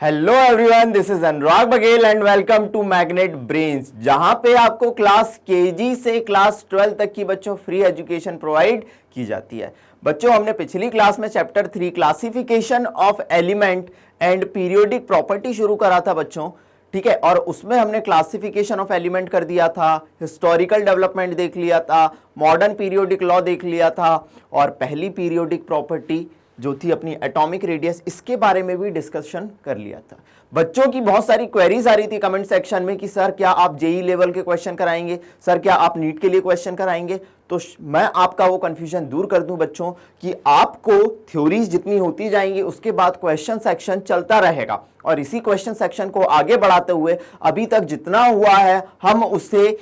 Hello everyone, this is Anurag Baghel and welcome to Magnet Brains, जहां पे आपको क्लास केजी से क्लास 12 तक की बच्चों फ्री एजुकेशन प्रोवाइड की जाती है। बच्चों, हमने पिछली क्लास में chapter 3 classification of element and periodic property शुरू करा था बच्चों, ठीक है। और उसमें हमने क्लासिफिकेशन ऑफ एलिमेंट कर दिया था, हिस्टोरिकल डेवलपमेंट देख लिया था, मॉडर्न पीरियोडिक लॉ देख लिया था, और पहली पीरियोडिक प्रॉपर्टी जो थी अपनी एटॉमिक रेडियस, इसके बारे में भी डिस्कशन कर लिया था। बच्चों की बहुत सारी क्वेरीज आ रही थी कमेंट सेक्शन में कि सर क्या आप जेई लेवल के क्वेश्चन कराएंगे, सर क्या आप नीट के लिए क्वेश्चन कराएंगे। तो मैं आपका वो कंफ्यूजन दूर कर दूं बच्चों कि आपको थ्योरीज जितनी होती जाएंगी उसके बाद क्वेश्चन सेक्शन चलता रहेगा, और इसी क्वेश्चन सेक्शन को आगे बढ़ाते हुए अभी तक जितना हुआ है हम उससे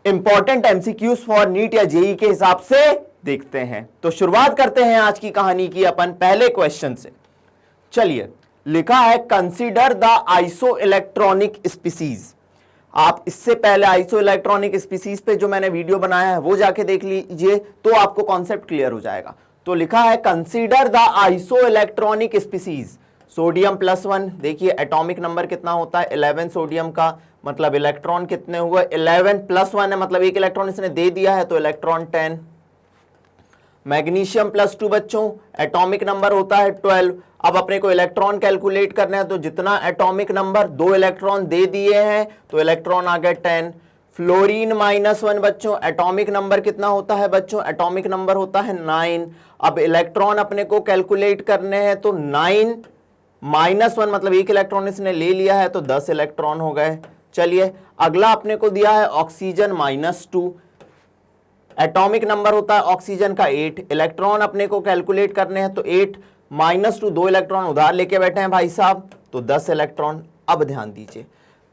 इंपॉर्टेंट एमसीक्यूज फॉर नीट या जेई के हिसाब से देखते हैं। तो शुरुआत करते हैं आज की कहानी की अपन पहले क्वेश्चन से। चलिए, लिखा है consider the iso electronic species. आप इससे पहले आइसो इलेक्ट्रॉनिक स्पीसीज पे जो मैंने वीडियो बनाया है वो जाके देख लीजिए, तो आपको कॉन्सेप्ट क्लियर हो जाएगा। तो लिखा है consider the iso electronic species. Sodium +1, देखिए एटॉमिक नंबर कितना होता है 11 सोडियम का, मतलब इलेक्ट्रॉन कितने हुए 11 + 1 है, मतलब एक इलेक्ट्रॉन इसने दे दिया है तो इलेक्ट्रॉन 10। मैग्नीशियम +2 बच्चों, एटॉमिक नंबर होता है 12। अब अपने को इलेक्ट्रॉन कैलकुलेट करना है, तो जितना एटॉमिक नंबर 2 इलेक्ट्रॉन दे दिए हैं तो इलेक्ट्रॉन आ गए 10। फ्लोरीन -1 बच्चों, एटॉमिक नंबर कितना होता है बच्चों, एटॉमिक नंबर होता है 9। अब इलेक्ट्रॉन अपने को कैलकुलेट करने हैं तो 9 -1 मतलब एक इलेक्ट्रॉन इसने ले लिया है तो 10 इलेक्ट्रॉन हो गए। चलिए, अगला अपने को दिया है ऑक्सीजन -2, एटॉमिक नंबर होता है ऑक्सीजन का 8, इलेक्ट्रॉन अपने को कैलकुलेट करने हैं तो 8 -2 2 इलेक्ट्रॉन उधार लेके बैठे हैं भाई साहब, तो 10 इलेक्ट्रॉन। अब ध्यान दीजिए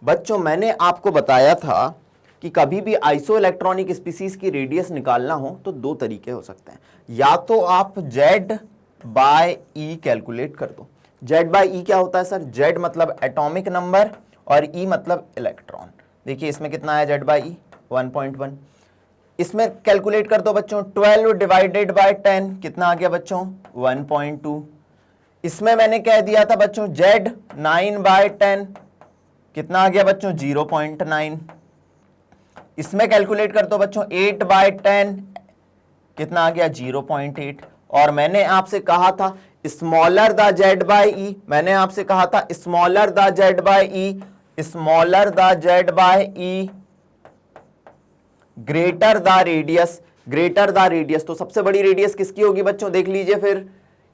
बच्चों, मैंने आपको बताया था कि कभी भी आइसो इलेक्ट्रॉनिक स्पीसीज की रेडियस निकालना हो तो दो तरीके हो सकते हैं। या तो आप Z/E कैलकुलेट कर दो। Z/E क्या होता है सर, Z मतलब एटॉमिक नंबर और E मतलब इलेक्ट्रॉन। देखिए इसमें कितना है Z/E 1.1। इसमें कैलकुलेट कर दो बच्चों, 12 डिवाइडेड बाय 10 कितना आ गया बच्चों 1.2। इसमें मैंने कह दिया था बच्चों Z 9/10 कितना आ गया बच्चों 0.9। इसमें कैलकुलेट कर दो बच्चों 8/10 कितना आ गया 0.8। और मैंने आपसे कहा था स्मॉलर द Z/E, मैंने आपसे कहा था smaller the Z/E, smaller the Z/E greater the radius, greater the radius. तो सबसे बड़ी रेडियस किसकी होगी बच्चों, देख लीजिए फिर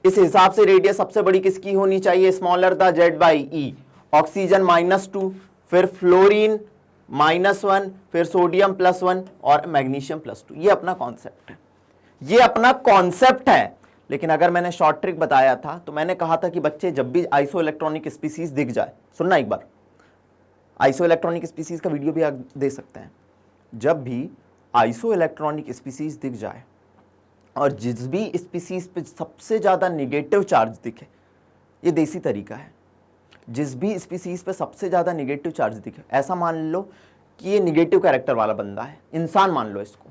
इस हिसाब से रेडियस सबसे बड़ी किसकी होनी चाहिए, स्मॉलर द Z/E। ऑक्सीजन -2, फिर फ्लोरीन -1, फिर सोडियम +1 और मैग्नीशियम +2। ये अपना कॉन्सेप्ट है, ये अपना कॉन्सेप्ट है। लेकिन अगर मैंने शॉर्ट ट्रिक बताया था तो मैंने कहा था कि बच्चे जब भी आइसो इलेक्ट्रॉनिक स्पीसीज दिख जाए, सुनना एक बार, आइसो इलेक्ट्रॉनिक स्पीसीज का वीडियो भी आप दे सकते हैं। जब भी आइसो इलेक्ट्रॉनिक स्पीसीज दिख जाए और जिस भी स्पीसीज पे सबसे ज्यादा निगेटिव चार्ज दिखे, ये देसी तरीका है, जिस भी स्पीसीज पे सबसे ज्यादा निगेटिव चार्ज दिखे, ऐसा मान लो कि ये निगेटिव कैरेक्टर वाला बंदा है, इंसान मान लो इसको,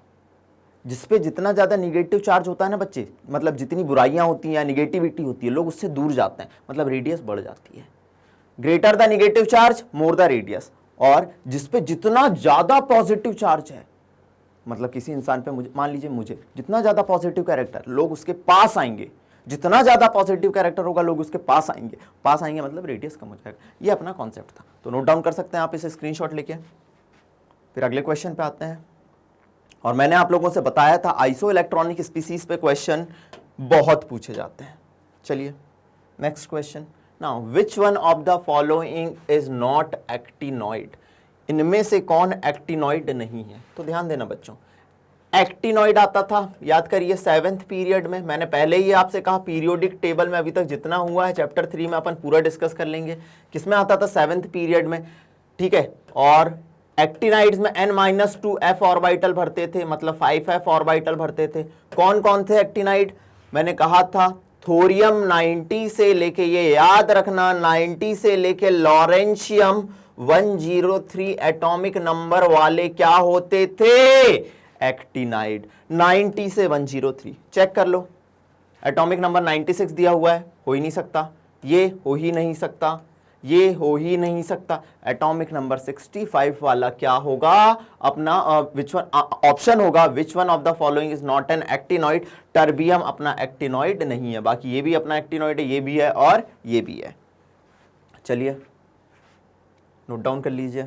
जिसपे जितना ज्यादा निगेटिव चार्ज होता है ना बच्चे, मतलब जितनी बुराइयां होती हैं, निगेटिविटी होती है, लोग उससे दूर जाते हैं, मतलब रेडियस बढ़ जाती है। Greater the negative charge more the radius. और जिसपे जितना ज्यादा पॉजिटिव चार्ज है, मतलब किसी इंसान पे मुझे मान लीजिए, मुझे जितना ज्यादा पॉजिटिव कैरेक्टर, लोग उसके पास आएंगे, जितना ज्यादा पॉजिटिव कैरेक्टर होगा लोग उसके पास आएंगे, पास आएंगे मतलब रेडियस कम हो जाएगा। ये अपना कॉन्सेप्ट था, तो नोट डाउन कर सकते हैं आप इसे स्क्रीनशॉट लेके। फिर अगले क्वेश्चन पे आते हैं, और मैंने आप लोगों से बताया था आइसो इलेक्ट्रॉनिक स्पीसीज पे क्वेश्चन बहुत पूछे जाते हैं। चलिए next question. Now which one of the following is not actinoid, इनमें से कौन एक्टिनॉइड नहीं है। तो ध्यान देना बच्चों, एक्टिनॉइड आता था, याद करिए 7th पीरियड में, मैंने पहले ही आपसे कहा पीरियोडिक टेबल में अभी तक जितना हुआ है चैप्टर 3 में अपन पूरा डिस्कस कर लेंगे। किसमें आता था 7th पीरियड में, ठीक है। और एक्टिनाइड्स में n-2 f ऑर्बिटल भरते थे, मतलब 5f ऑर्बिटल भरते थे। कौन कौन थे एक्टिनाइड, मैंने कहा था थोरियम 90 से लेके, ये याद रखना 90 से लेके लॉरेंशियम 103 एटॉमिक नंबर वाले क्या होते थे, एक्टिनाइड। 90 से 103 चेक कर लो, एटॉमिक नंबर 96 दिया हुआ है, हो ही नहीं सकता, ये हो ही नहीं सकता, ये हो ही नहीं सकता। एटॉमिक नंबर 65 वाला क्या होगा अपना, विच वन ऑप्शन होगा, which one of the following is not an actinoid. Terbium अपना एक्टिनॉइड नहीं है, बाकी ये भी अपना एक्टिनॉइड है, ये भी है और ये भी है। चलिए नोट डाउन कर लीजिए।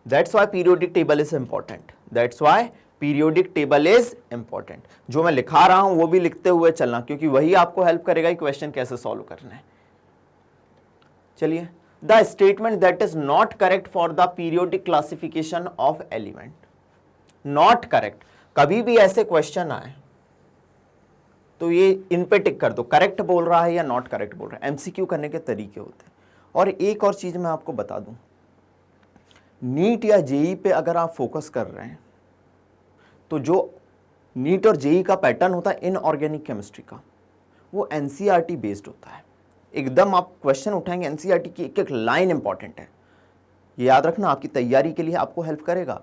That's why periodic table is important, that's why periodic table is important. जो मैं लिखा रहा हूं वो भी लिखते हुए चलना, क्योंकि वही आपको हेल्प करेगा कि क्वेश्चन कैसे सॉल्व करना है। चलिए, the statement that is not correct for the periodic classification of element. Not correct, कभी भी ऐसे क्वेश्चन आए तो ये इन पे टिक कर दो, करेक्ट बोल रहा है या नॉट करेक्ट बोल रहा है। एमसीक्यू करने के तरीके होते हैं। और एक और चीज मैं आपको बता दूं, नीट या जेई पे अगर आप फोकस कर रहे हैं तो जो नीट और जेई का पैटर्न होता है इनऑर्गेनिक केमिस्ट्री का, वो एनसीईआरटी बेस्ड होता है। एकदम आप क्वेश्चन उठाएंगे, एनसीईआरटी की एक एक लाइन इंपॉर्टेंट है, ये याद रखना, आपकी तैयारी के लिए आपको हेल्प करेगा।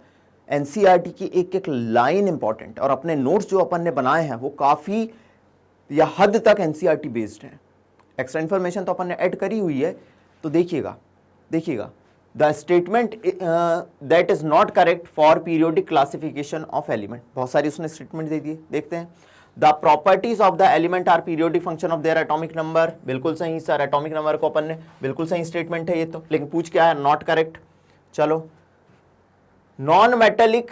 एनसीईआरटी की एक एक लाइन इंपॉर्टेंट, और अपने नोट्स जो अपन ने बनाए हैं वो काफी या हद तक एनसीईआरटी बेस्ड है। एक्स्ट्रा इन्फॉर्मेशन तो अपन ने ऐड करी हुई है, तो देखिएगा the statement that is not correct for periodic classification of element, बहुत सारी उसने स्टेटमेंट दे दिए, देखते हैं। The properties of the element are periodic function of their atomic number, बिल्कुल सही सर, एटॉमिक नंबर को अपन ने, बिल्कुल सही स्टेटमेंट है ये तो, लेकिन पूछ क्या है, नॉट करेक्ट। चलो, non metallic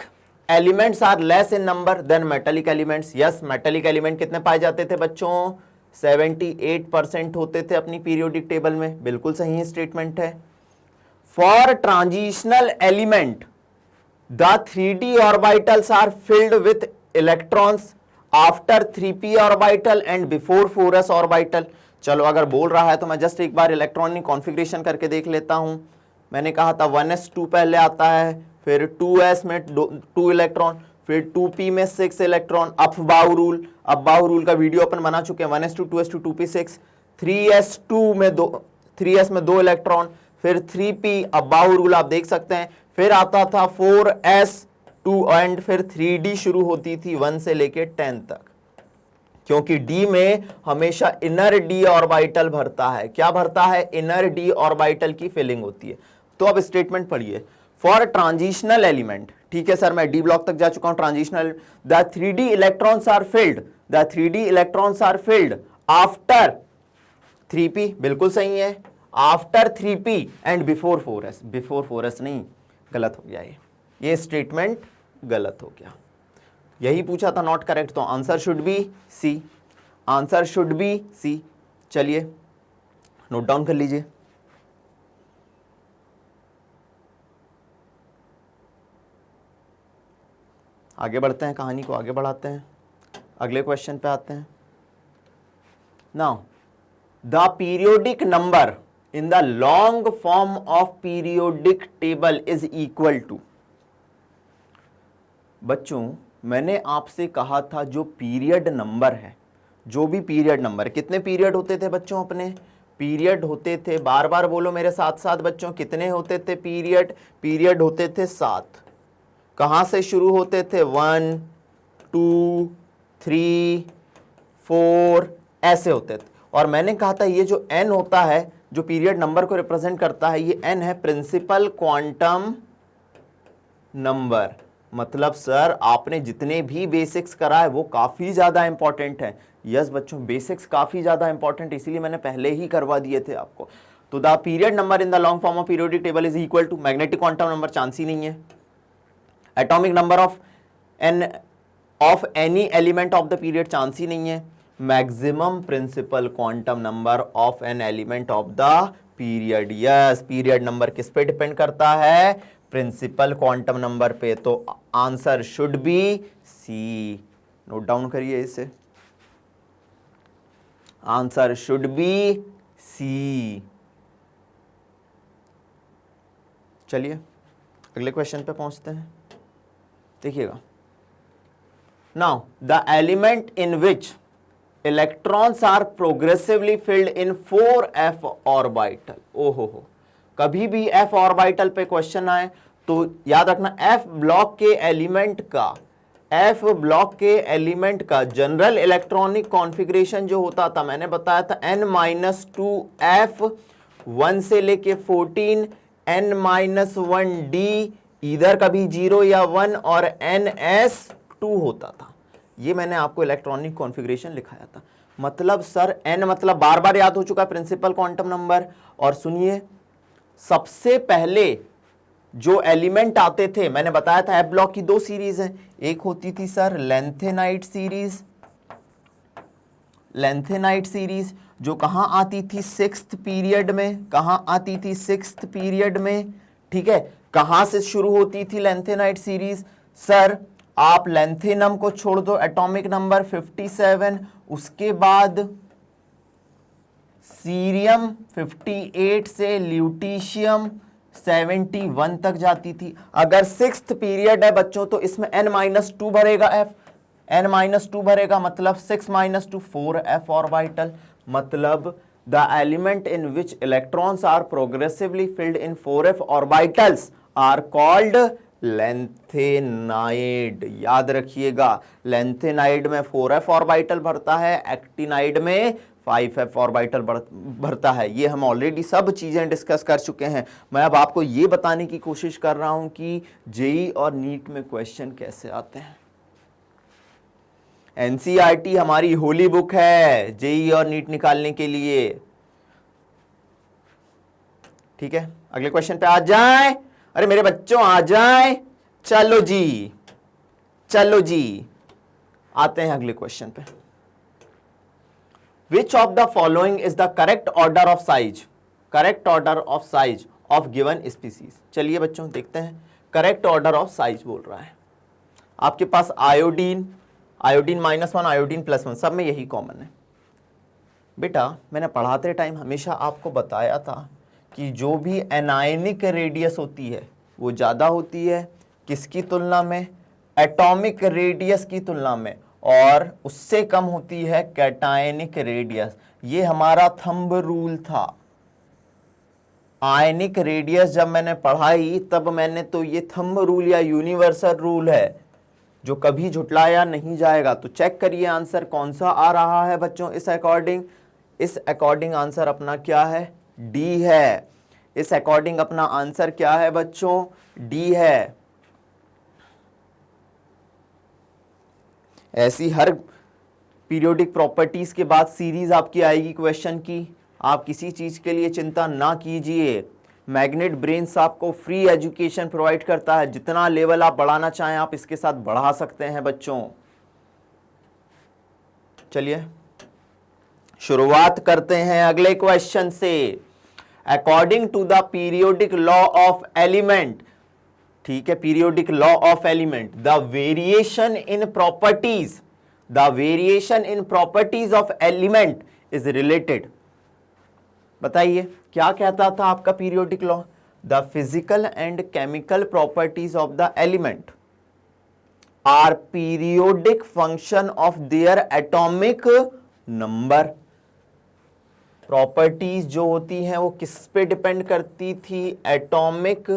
elements are less in number than metallic elements. Yes, metallic element कितने पाए जाते थे बच्चों, 78% होते थे अपनी पीरियोडिक टेबल में, बिल्कुल सही स्टेटमेंट है। For transitional element the 3d orbitals are filled with electrons after 3p orbital and before 4s orbital. चलो, अगर बोल रहा है तो मैं जस्ट एक बार इलेक्ट्रॉनिक कॉन्फ़िगरेशन करके देख लेता हूं। मैंने कहा था 1s2 पहले आता है, फिर 2s में 2 इलेक्ट्रॉन, फिर 2p में 6 इलेक्ट्रॉन। अफबाउ रूल का वीडियो अपन बना चुके हैं, 1s2 2s2 2p6। 3s में 2 इलेक्ट्रॉन, फिर 3p, अफबाउ रूल आप देख सकते हैं। फिर आता था 4s2 एंड फिर 3d शुरू होती थी 1 से लेके 10 तक, क्योंकि d में हमेशा इनर d ऑर्बिटल भरता है। क्या भरता है, इनर d ऑर्बिटल की फिलिंग होती है। तो अब स्टेटमेंट पढ़िए, फॉर ट्रांजिशनल एलिमेंट, ठीक है सर मैं डी ब्लॉक तक जा चुका हूं, transitional, the 3d electrons are filled, the 3d electrons are filled after 3p, बिल्कुल सही है, after 3p and before 4s। Before 4s नहीं, गलत हो गया ये स्टेटमेंट गलत हो गया। यही पूछा था नॉट करेक्ट, तो answer should be C, answer should be C. चलिए नोट डाउन कर लीजिए। आगे बढ़ते हैं, कहानी को आगे बढ़ाते हैं, अगले क्वेश्चन पे आते हैं। Now the periodic number in the long form of periodic table is equal to. बच्चों, मैंने आपसे कहा था जो पीरियड नंबर है, जो भी पीरियड नंबर, कितने पीरियड होते थे बच्चों अपने, पीरियड होते थे, बार बार बोलो मेरे साथ साथ बच्चों, कितने होते थे पीरियड होते थे 7। कहां से शुरू होते थे, 1 2 3 4 ऐसे होते थे। और मैंने कहा था ये जो n होता है, जो पीरियड नंबर को रिप्रेजेंट करता है, ये n है प्रिंसिपल क्वांटम नंबर। मतलब सर आपने जितने भी बेसिक्स करा है वो काफी ज्यादा इंपॉर्टेंट है। यस बच्चों, बेसिक्स काफी ज्यादा इंपॉर्टेंट, इसीलिए मैंने पहले ही करवा दिए थे आपको। तो the period number in the long form of periodic table is equal to, magnetic quantum number chance ही नहीं है, atomic number of any element of the period chance ही नहीं है, maximum principal quantum number of an element of the period. Yes, period number किस पे depend करता है, प्रिंसिपल क्वांटम नंबर पे। तो answer should be C, note down करिए इसे, आंसर शुड बी सी। चलिए अगले क्वेश्चन पे पहुंचते हैं, देखिएगा। Now the element in which electrons are progressively filled in 4f orbital. ओहो हो, कभी भी f ऑर्बिटल पे क्वेश्चन आए तो याद रखना f ब्लॉक के एलिमेंट का जनरल इलेक्ट्रॉनिक कॉन्फ़िगरेशन जो होता था, मैंने बताया था n-2f 1 से लेके 14 n-1d इधर कभी 0 या 1 और ns2 होता था। ये मैंने आपको इलेक्ट्रॉनिक कॉन्फ़िगरेशन लिखाया था। मतलब सर n मतलब बार बार याद हो चुका प्रिंसिपल क्वांटम नंबर। और सुनिए, सबसे पहले जो एलिमेंट आते थे, मैंने बताया था एफ ब्लॉक की 2 सीरीज है। एक होती थी sir lanthanide series, lanthanide series जो कहां आती थी 6th पीरियड में, कहां आती थी 6th पीरियड में, ठीक है। कहां से शुरू होती थी लेंथेनाइट सीरीज? सर आप लेंथेनम को छोड़ दो, एटॉमिक नंबर 57, उसके बाद सीरियम 58 से ल्यूटीशियम 71 तक जाती थी। अगर 6th पीरियड है बच्चों तो इसमें n-2 भरेगा f, n-2 भरेगा, मतलब 6 - 2 4f ऑर्बिटल। मतलब the element in which electrons are progressively filled in 4f orbitals are called lanthanide. याद रखिएगा, लेंथेनाइड में 4f ऑर्बिटल भरता है, एक्टिनाइड में 5f ऑर्बिटल भरता है। ये हम ऑलरेडी सब चीजें डिस्कस कर चुके हैं। मैं अब आपको ये बताने की कोशिश कर रहा हूं कि जेई और नीट में क्वेश्चन कैसे आते हैं। एनसीईआरटी हमारी होली बुक है जेई और नीट निकालने के लिए, ठीक है। अगले क्वेश्चन पे आ जाए। अरे मेरे बच्चों आ जाए, चलो जी, चलो जी, आते हैं अगले क्वेश्चन पे। Which of the following is the correct order of size? Correct order of size of given species. चलिए बच्चों देखते हैं। करेक्ट ऑर्डर ऑफ साइज बोल रहा है। आपके पास आयोडीन, आयोडीन -1, आयोडीन +1, सब में यही कॉमन है। बेटा मैंने पढ़ाते टाइम हमेशा आपको बताया था कि जो भी एनायनिक रेडियस होती है वो ज़्यादा होती है किसकी तुलना में? एटॉमिक रेडियस की तुलना में, और उससे कम होती है कैटायनिक रेडियस। ये हमारा थंब रूल था। आयनिक रेडियस जब मैंने पढ़ाई तब मैंने तो ये थंब रूल या यूनिवर्सल रूल है जो कभी झुटलाया नहीं जाएगा। तो चेक करिए आंसर कौन सा आ रहा है बच्चों इस अकॉर्डिंग। इस अकॉर्डिंग आंसर अपना क्या है? डी है। इस अकॉर्डिंग अपना आंसर क्या है बच्चों? डी है। ऐसी हर पीरियोडिक प्रॉपर्टीज के बाद सीरीज आपकी आएगी क्वेश्चन की। आप किसी चीज के लिए चिंता ना कीजिए। मैग्नेट ब्रेन्स आपको फ्री एजुकेशन प्रोवाइड करता है। जितना लेवल आप बढ़ाना चाहें आप इसके साथ बढ़ा सकते हैं बच्चों। चलिए शुरुआत करते हैं अगले क्वेश्चन से। According to the periodic law of element, ठीक है, periodic law of element, the variation in properties, the variation in properties of element is related. बताइए क्या कहता था आपका periodic law? The physical and chemical properties of the element are periodic function of their atomic number. Properties जो होती हैं वो किस पे डिपेंड करती थी? एटॉमिक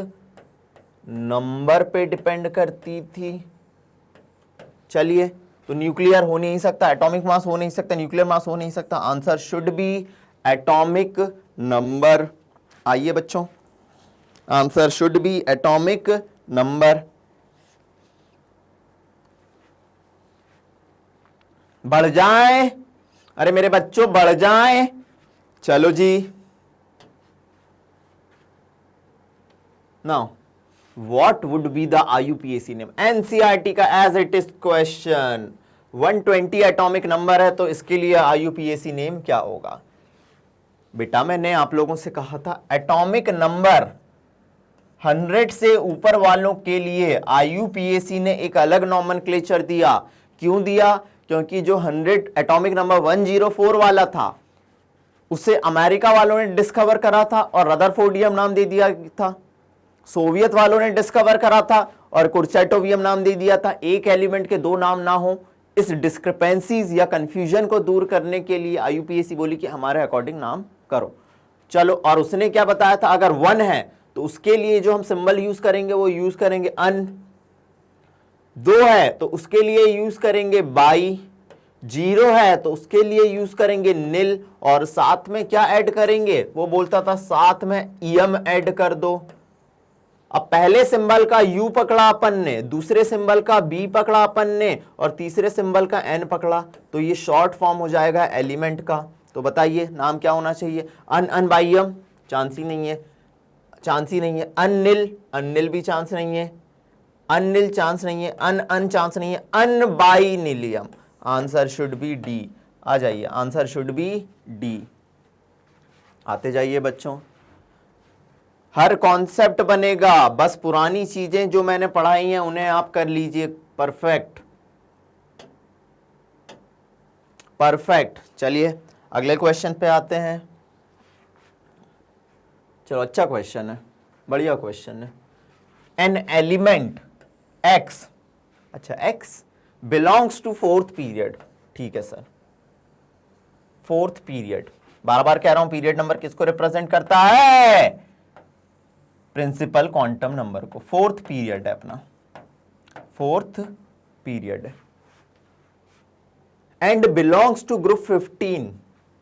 नंबर पे डिपेंड करती थी। चलिए, तो न्यूक्लियर हो नहीं सकता, एटॉमिक मास हो नहीं सकता, न्यूक्लियर मास हो नहीं सकता। Answer should B atomic number. आइए बच्चों, answer should B atomic number. बढ़ जाए, अरे मेरे बच्चों बढ़ जाए। चलो जी, now What would be the IUPAC name? NCERT का as it is question। 120 atomic number है तो इसके लिए IUPAC नेम क्या होगा? बेटा मैंने आप लोगों से कहा था एटॉमिक नंबर 100 से ऊपर वालों के लिए IUPAC ने एक अलग नॉमेनक्लेचर दिया। क्यों दिया? क्योंकि जो 100 एटॉमिक नंबर 104 वाला था उसे अमेरिका वालों ने डिस्कवर करा था और रदरफोर्डियम नाम दे दिया था। सोवियत वालों ने डिस्कवर करा था और कुर्चैटोवियम नाम दे दिया था। एक एलिमेंट के दो नाम ना हो, इस डिस्क्रिपेंसीज या कंफ्यूजन को दूर करने के लिए IUPAC बोली कि हमारे अकॉर्डिंग नाम करो। चलो, और उसने क्या बताया था? अगर 1 है तो उसके लिए जो हम सिंबल यूज करेंगे वो यूज करेंगे अन। 2 है तो उसके लिए यूज करेंगे बाई। जीरो है तो उसके लिए यूज करेंगे नील, और साथ में क्या ऐड करेंगे, वो बोलता था साथ में ईएम ऐड कर दो। अब पहले सिंबल का यू पकड़ा अपन ने, दूसरे सिंबल का बी पकड़ा अपन ने, और तीसरे सिंबल का एन पकड़ा, तो ये शॉर्ट फॉर्म हो जाएगा एलिमेंट का। तो बताइए नाम क्या होना चाहिए, अन बाई एम, चांस ही नहीं है, चांस ही नहीं है, अनिल, अनिल भी चांस नहीं है, अनिल चांस नहीं है, अन चांस नहीं है, unbinilium, answer should be D. आ जाइए, आंसर शुड बी डी। आते जाइए बच्चों, हर कॉन्सेप्ट बनेगा, बस पुरानी चीजें जो मैंने पढ़ाई हैं उन्हें आप कर लीजिए परफेक्ट, परफेक्ट। चलिए अगले क्वेश्चन पे आते हैं। चलो अच्छा क्वेश्चन है, बढ़िया क्वेश्चन है। एन एलिमेंट एक्स, अच्छा X belongs to fourth period, ठीक है सर, फोर्थ पीरियड, बार बार कह रहा हूं पीरियड नंबर किसको रिप्रेजेंट करता है, प्रिंसिपल क्वांटम नंबर को। फोर्थ पीरियड है अपना, फोर्थ पीरियड है, एंड बिलोंग्स टू ग्रुप 15,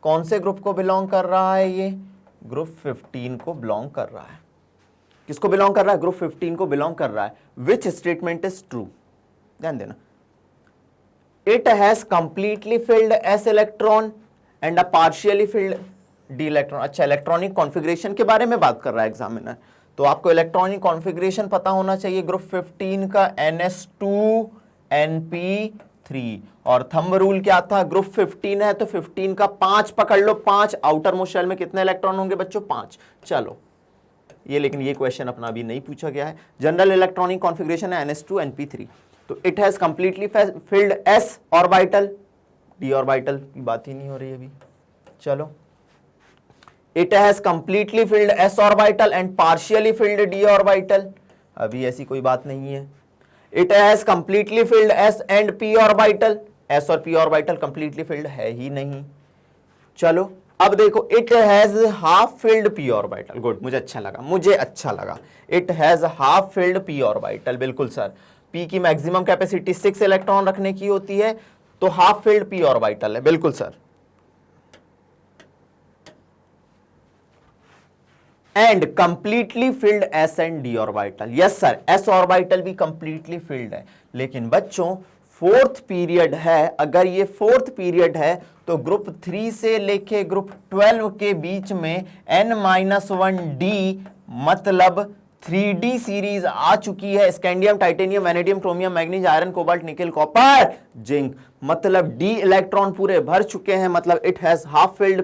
कौन से ग्रुप को बिलोंग कर रहा है ये, ग्रुप 15 को बिलोंग कर रहा है। किसको बिलोंग कर रहा है, ग्रुप 15 को बिलोंग कर रहा है। विच स्टेटमेंट इज ट्रू, ध्यान देना, it has completely filled S electron and a partially field D electron. अच्छा, इलेक्ट्रॉनिक कॉन्फ़िगरेशन के बारे में बात कर रहा है एग्जामिनर, तो आपको इलेक्ट्रॉनिक कॉन्फ़िगरेशन पता होना चाहिए ग्रुप 15 का, NS2Np3, और थंब रूल क्या था, ग्रुप 15 है तो 15 का 5 पकड़ लो, 5 आउटर मोस्ट शेल में कितने इलेक्ट्रॉन होंगे बच्चों, 5। चलो ये, लेकिन ये क्वेश्चन अपना अभी नहीं पूछा गया है। जनरल इलेक्ट्रॉनिक कॉन्फ़िगरेशन है NS2Np3, तो it has completely filled s orbital, d orbital की बात ही नहीं हो रही अभी। चलो, it has completely filled s orbital and partially field d orbital, अभी ऐसी कोई बात नहीं है। It has completely filled s and p orbital, s और p ऑर्बिटल कंप्लीटली फिल्ड है ही नहीं। चलो अब देखो, it has half filled p orbital, good, मुझे अच्छा लगा, मुझे अच्छा लगा, it has half filled p orbital, बिल्कुल सर, p की मैक्सिमम कैपेसिटी 6 इलेक्ट्रॉन रखने की होती है, तो हाफ फिल्ड p ऑर्बिटल है, बिल्कुल sir. And completely filled s and d orbital, yes sir, s orbital भी कंप्लीटली फिल्ड है। लेकिन बच्चों फोर्थ पीरियड है, अगर ये फोर्थ पीरियड है तो ग्रुप 3 से लेके ग्रुप 12 के बीच में n-1d मतलब 3d सीरीज आ चुकी है, scandium, titanium, vanadium, chromium, manganese, iron, cobalt, nickel, copper, zinc, मतलब d इलेक्ट्रॉन पूरे भर चुके हैं, मतलब it has half filled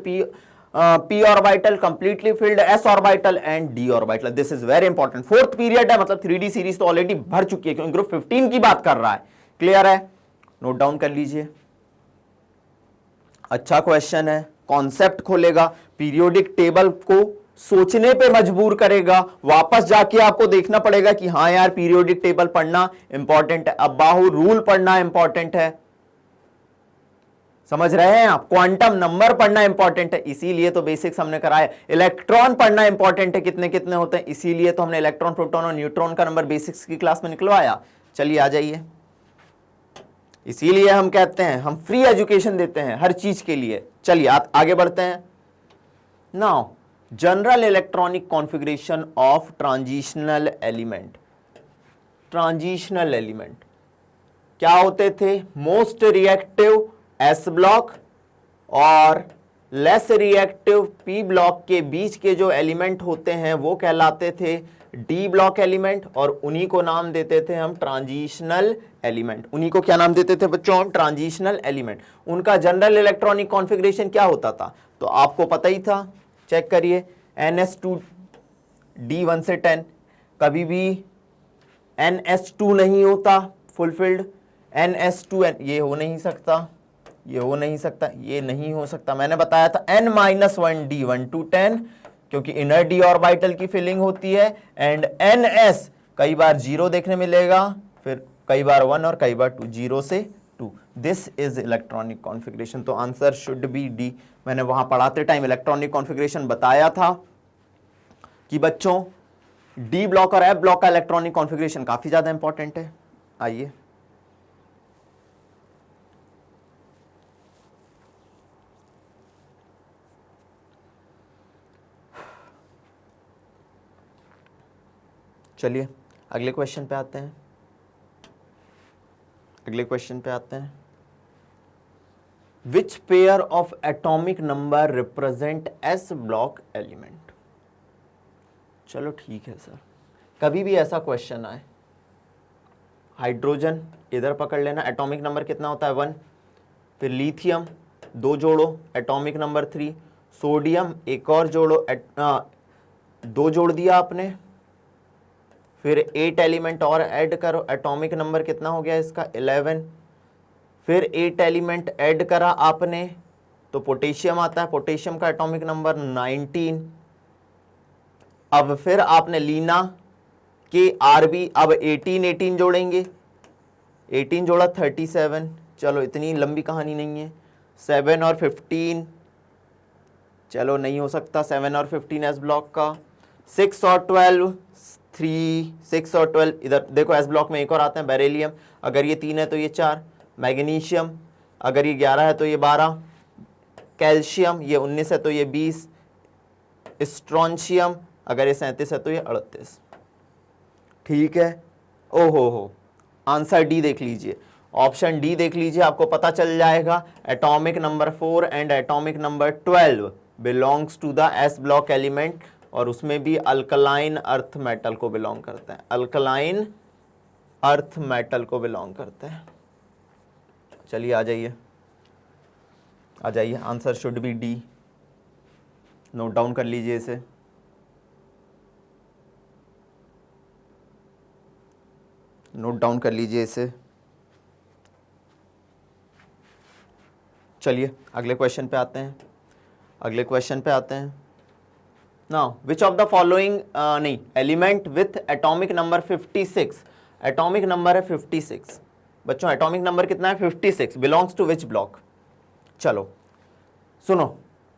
p orbital, completely filled s orbital and d orbital. This is very important, fourth period है मतलब 3d series तो already भर चुकी है, क्योंकि ग्रुप 15 की बात कर रहा है। क्लियर है, नोट डाउन कर लीजिए। अच्छा क्वेश्चन है, कॉन्सेप्ट खोलेगा, पीरियोडिक टेबल को सोचने पे मजबूर करेगा, वापस जाके आपको देखना पड़ेगा कि हाँ यार पीरियोडिक टेबल पढ़ना इंपॉर्टेंट है, अब्बाहु रूल पढ़ना इंपॉर्टेंट है, समझ रहे हैं आप, क्वांटम नंबर पढ़ना इंपॉर्टेंट है, इसीलिए तो बेसिक्स हमने कराया। इलेक्ट्रॉन पढ़ना इंपॉर्टेंट है, कितने कितने होते हैं, इसीलिए तो हमने इलेक्ट्रॉन, प्रोटॉन और न्यूट्रॉन का नंबर बेसिक्स की क्लास में निकलवाया। चलिए आ जाइए, इसीलिए हम कहते हैं हम फ्री एजुकेशन देते हैं हर चीज के लिए। चलिए आगे बढ़ते हैं। Now general electronic configuration of transitional element. Transitional element क्या होते थे, मोस्ट रिएक्टिव एस ब्लॉक और लेस रिएक्टिव पी ब्लॉक के बीच के जो एलिमेंट होते हैं वो कहलाते थे डी ब्लॉक एलिमेंट, और उन्हीं को नाम देते थे हम ट्रांजिशनल एलिमेंट। उन्हीं को क्या नाम देते थे बच्चों, हम ट्रांजिशनल एलिमेंट। उनका जनरल इलेक्ट्रॉनिक कॉन्फ़िगरेशन क्या होता था, तो आपको पता ही था, चेक करिए, NS2D1 से 10, कभी भी NS2 नहीं होता फुलफिल्ड, NS2N ये हो नहीं सकता, ये हो नहीं सकता, ये नहीं हो सकता। मैंने बताया था N-1D 1 to 10, क्योंकि इनर डी ऑर्बिटल की फिलिंग होती है, एंड NS कई बार 0 देखने मिलेगा, फिर कई बार 1 और कई बार 2, 0 से 2। दिस इज इलेक्ट्रॉनिक कॉन्फ़िगरेशन, तो आंसर शुड बी डी। मैंने वहां पढ़ाते टाइम इलेक्ट्रॉनिक कॉन्फ़िगरेशन बताया था कि बच्चों डी ब्लॉक और एफ ब्लॉक का इलेक्ट्रॉनिक कॉन्फ़िगरेशन काफी ज्यादा इंपॉर्टेंट है। आइए चलिए अगले क्वेश्चन पे आते हैं। Which pair of atomic number represent S block element. चलो ठीक है सर, कभी भी ऐसा क्वेश्चन आए, हाइड्रोजन इधर पकड़ लेना, एटॉमिक नंबर कितना होता है 1, फिर लिथियम 2 जोड़ो, एटॉमिक नंबर 3, सोडियम एक और जोड़ो, 2 जोड़ दिया आपने, फिर 8 एलिमेंट और ऐड करो, एटॉमिक नंबर कितना हो गया इसका 11, फिर 8 एलिमेंट ऐड करा आपने तो पोटेशियम आता है, पोटेशियम का एटॉमिक नंबर 19। अब फिर आपने लीना के आरबी, अब 18 जोड़ेंगे, 18 जोड़ा 37। चलो इतनी लंबी कहानी नहीं है। 7 और 15, चलो नहीं हो सकता 7 और 15 एस ब्लॉक का। 6 और 12, 3, 6 और 12, इधर देखो एस ब्लॉक में एक और आते हैं, बेरिलियम, अगर ये 3 है तो ये 4, मैग्नीशियम अगर ये 11 है तो ये 12, कैल्शियम ये 19 है तो ये 20, स्ट्रॉन्शियम अगर ये 37 है तो ये 38। ठीक है, ओहो हो, आंसर डी देख लीजिए, ऑप्शन डी देख लीजिए, आपको पता चल जाएगा atomic number 4 and atomic number 12 belongs to the S block element, और उसमें भी अल्कलाइन अर्थ मेटल को बिलोंग करता है, अल्कलाइन अर्थ मेटल को बिलोंग करता है। चलिए आ जाइए, answer should be D, note down कर लीजिए इसे। नोट डाउन कर लीजिए इसे। चलिए अगले क्वेश्चन पे आते हैं। Now which of the following, नहीं, element with atomic number 56, atomic number है 56 बच्चों, एटॉमिक नंबर कितना है 56, बिलोंग्स टू विच ब्लॉक। चलो सुनो,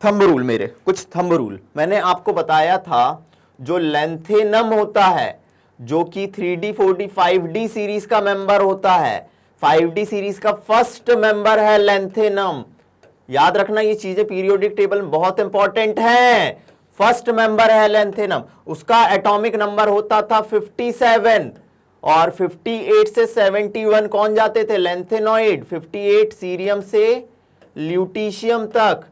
थंब रूल, मेरे कुछ थंब रूल मैंने आपको बताया था, जो लेंथेनम होता है, जो कि 3D 4D 5D सीरीज का मेंबर होता है, 5D सीरीज का फर्स्ट मेंबर है लेंथेनम। याद रखना ये चीजें पीरियोडिक टेबल में बहुत इंपॉर्टेंट हैं। फर्स्ट मेंबर है लेंथेनम, उसका एटॉमिक नंबर होता था 57, और 58 से 71 कौन जाते थे, लेंथेनॉइड। 58 सीरियम से ल्यूटीशियम तक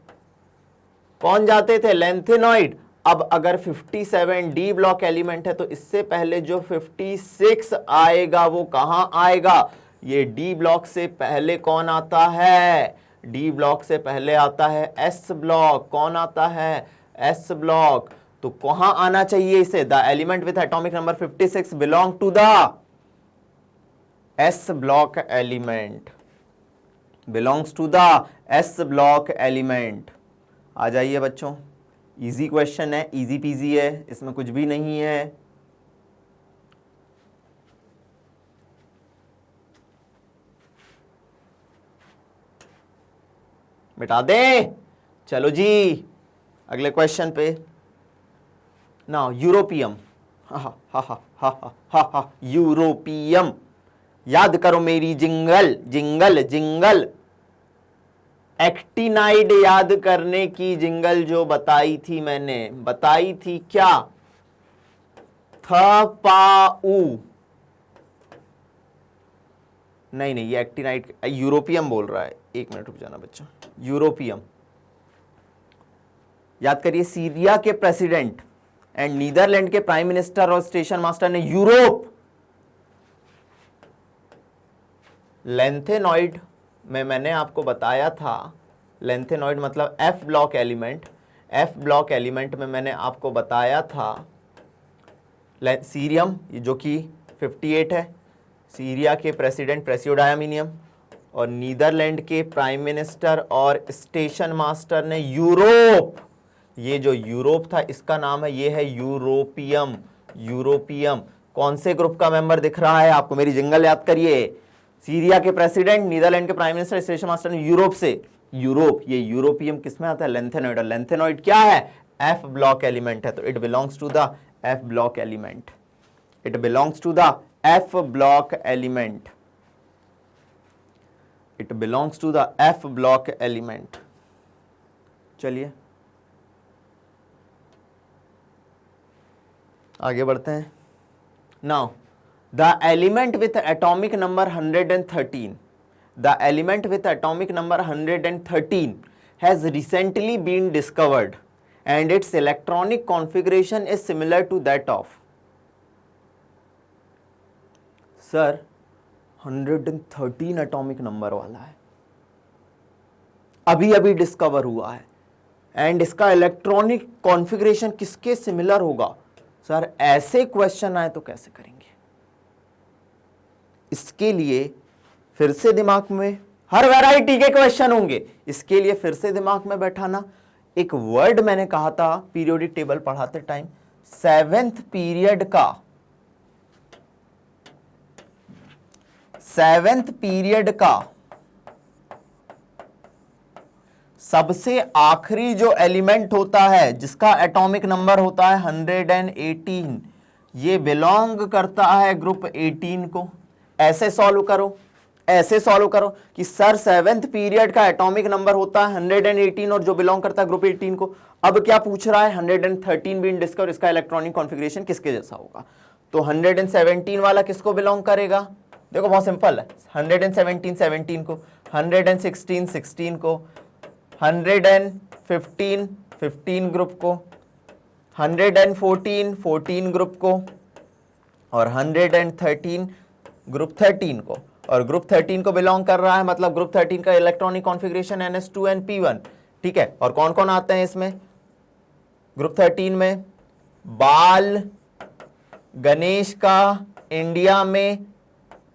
कौन जाते थे, लेंथेनॉइड। अब अगर 57 डी ब्लॉक एलिमेंट है तो इससे पहले जो 56 आएगा वो कहां आएगा, ये डी ब्लॉक से पहले कौन आता है, डी ब्लॉक से पहले आता है एस ब्लॉक। कौन आता है, एस ब्लॉक। तो कहां आना चाहिए इसे, the element with atomic number 56 belong to the S block element, belongs to the S block element. आ जाइए बच्चों, इजी क्वेश्चन है, इजी पीजी है, इसमें कुछ भी नहीं है। मिटा दे। चलो जी अगले क्वेश्चन पे। नाउ यूरोपियम, यूरोपियम, याद करो मेरी जिंगल जिंगल जिंगल, एक्टिनाइड याद करने की जिंगल जो बताई थी मैंने, बताई थी क्या, थपाऊ, नहीं ये एक्टिनाइड, यूरोपियम बोल रहा है, 1 मिनट रुक जाना बच्चों। यूरोपियम याद करिए, सीरिया के प्रेसिडेंट एंड नीदरलैंड के प्राइम मिनिस्टर और स्टेशन मास्टर ने यूरोप, लेंथेनॉइड में मैंने आपको बताया था, लेंथेनॉइड मतलब F block element, F block element में मैंने आपको बताया था सीरियम जो कि 58 है, सीरिया के प्रेसिडेंट प्रेसियोडायमिनियम, और नीदरलैंड के प्राइम मिनिस्टर और स्टेशन मास्टर ने यूरोप, ये जो यूरोप था इसका नाम है, ये है यूरोपियम। यूरोपियम कौन से ग्रुप का मेंबर दिख रहा है आपको, मेरी जिंगल याद करिए, सीरिया के प्रेसिडेंट, नीदरलैंड के प्राइम मिनिस्टर, स्टेशन मास्टर ने यूरोप से, यूरोप, ये यूरोपियम किसमें आता है, लेंथेनॉइड। और लेंथेनॉइड क्या है, एफ ब्लॉक एलिमेंट है, तो it belongs to the F block element, it belongs to the F block element, it belongs to the F block element. चलिए आगे बढ़ते हैं। Now the element with atomic number 113, the element with atomic number 113 has recently been discovered and its electronic configuration is similar to that of. Sir 113 atomic number वाला है, अभी अभी discover हुआ है, एंड इसका इलेक्ट्रॉनिक कॉन्फ़िगरेशन किसके similar होगा? Sir ऐसे क्वेश्चन आए तो कैसे करेंगे? इसके लिए फिर से दिमाग में हर वैरायटी के क्वेश्चन होंगे, इसके लिए फिर से दिमाग में बैठाना। एक वर्ड मैंने कहा था पीरियोडिक टेबल पढ़ाते टाइम, सेवेंथ पीरियड का सबसे आखिरी जो एलिमेंट होता है जिसका एटॉमिक नंबर होता है 118, ये बिलोंग करता है ग्रुप 18 को। ऐसे सॉल्व करो कि सर सेवेंथ पीरियड का एटॉमिक नंबर होता है 118 और जो बिलोंग करता है ग्रुप 18 को। अब क्या पूछ रहा है? 113 बीन डिस्कवर, इसका इलेक्ट्रॉनिक कॉन्फ़िगरेशन किसके जैसा होगा? तो 117 वाला किसको बिलोंग करेगा? देखो बहुत सिंपल है, 117 17 को, 116 16 को, 115 15 ग्रुप को, 114 14 ग्रुप को, और 113 ग्रुप 13 को। और ग्रुप 13 को बिलोंग कर रहा है, मतलब ग्रुप 13 का इलेक्ट्रॉनिक कॉन्फ़िगरेशन NS2 ठीक है। और कौन कौन आते हैं इसमें? ग्रुप 13 में बाल, गणेश का, इंडिया में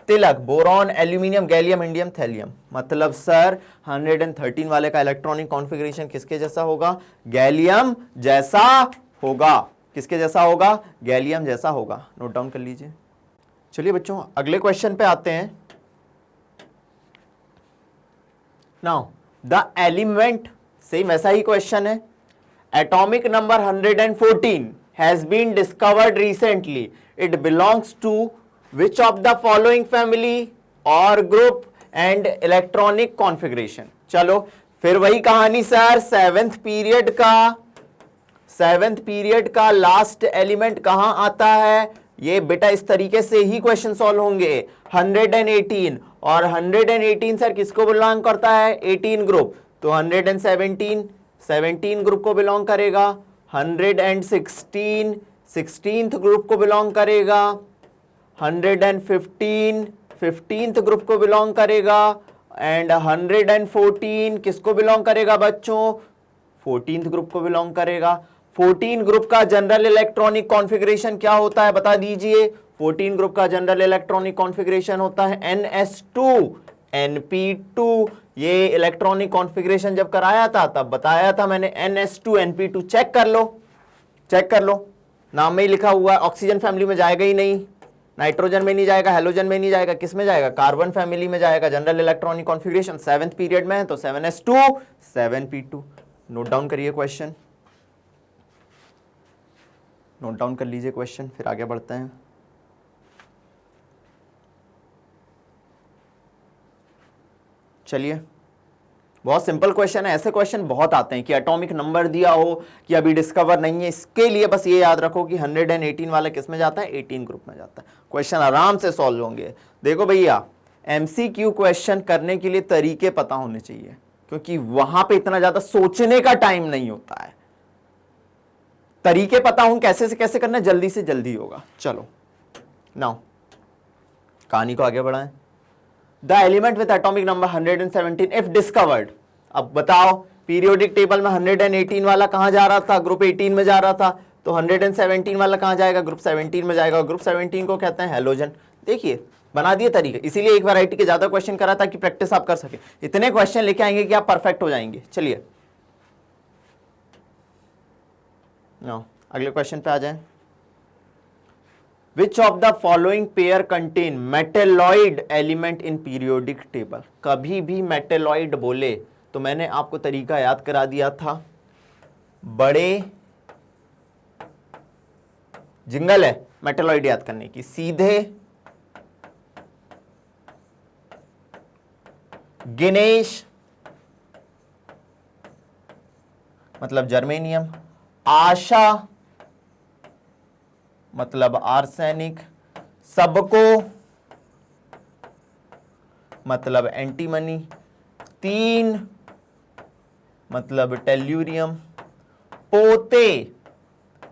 Tilak, boron, aluminium, gallium, indium, thallium. मतलब सर 113 वाले का इलेक्ट्रॉनिक कॉन्फ़िगरेशन किसके जैसा होगा? गैलियम जैसा होगा। किसके जैसा होगा? गैलियम जैसा होगा। नोट डाउन कर लीजिए। चलिए बच्चों अगले क्वेश्चन पे आते हैं। नाउ द एलिमेंट, सेम ऐसा ही क्वेश्चन है, atomic number 114 has been discovered recently, it belongs to which of the following family और ग्रुप एंड इलेक्ट्रॉनिक कॉन्फ़िगरेशन। चलो फिर वही कहानी सर, सेवेंथ पीरियड का लास्ट एलिमेंट कहां आता है? ये बेटा इस तरीके से ही क्वेश्चन सॉल्व होंगे। 118 और 118 सर किसको बिलोंग करता है? 18 ग्रुप, तो 117 17 ग्रुप को बिलोंग करेगा, 116 16th ग्रुप को बिलोंग करेगा, 115 15th ग्रुप को बिलोंग करेगा, एंड 114 किसको बिलोंग करेगा बच्चों? 14th ग्रुप को बिलोंग करेगा। 14 ग्रुप का जनरल इलेक्ट्रॉनिक कॉन्फ़िगरेशन क्या होता है बता दीजिए? 14 ग्रुप का जनरल इलेक्ट्रॉनिक कॉन्फ़िगरेशन होता है NS2 NP2। ये इलेक्ट्रॉनिक कॉन्फ़िगरेशन जब कराया था तब बताया था मैंने, NS2 NP2। चेक कर लो, नाम में ही लिखा हुआ है। ऑक्सीजन फैमिली में जाएगा ही नहीं, नाइट्रोजन में नहीं जाएगा, हेलोजन में नहीं जाएगा, किस में जाएगा? कार्बन फैमिली में जाएगा। General electronic configuration seventh period में है तो 7s2 7p2। नोट डाउन करिए क्वेश्चन, नोट डाउन कर लीजिए क्वेश्चन, फिर आगे बढ़ते हैं। चलिए बहुत सिंपल क्वेश्चन है, ऐसे क्वेश्चन बहुत आते हैं कि एटॉमिक नंबर दिया हो कि अभी डिस्कवर नहीं है, इसके लिए बस ये याद रखो कि 118 वाला किस में जाता है? 18 ग्रुप में जाता है। क्वेश्चन आराम से सॉल्व होंगे। देखो भैया MCQ क्वेश्चन करने के लिए तरीके पता होने चाहिए, क्योंकि वहां पे इतना ज्यादा सोचने का टाइम नहीं होता है। तरीके पता हों कैसे से कैसे करना, जल्दी से जल्दी होगा। चलो नाउ कहानी को आगे बढ़ाएं। The element with atomic number 117 if discovered. अब बताओ पीरियोडिक टेबल में 118 वाला कहां जा रहा था? ग्रुप 18 में जा रहा था, तो 117 वाला कहां जाएगा? ग्रुप 17 में जाएगा। ग्रुप 17 को कहते हैं हेलोजन। देखिए बना दिए तरीके, इसीलिए एक वैरायटी के ज्यादा क्वेश्चन करा था कि प्रैक्टिस आप कर सके। इतने क्वेश्चन लेके आएंगे कि आप परफेक्ट हो जाएंगे। चलिए अगले क्वेश्चन पे आ जाएं। Which of the following pair contain metalloid element in periodic table? कभी भी metalloid बोले तो मैंने आपको तरीका याद करा दिया था। बड़े जिंगल है मेटेलॉइड याद करने की, सीधे गिनेश मतलब जर्मेनियम, आशा मतलब आर्सेनिक, सबको मतलब एंटीमनी, 3 मतलब टेल्यूरियम,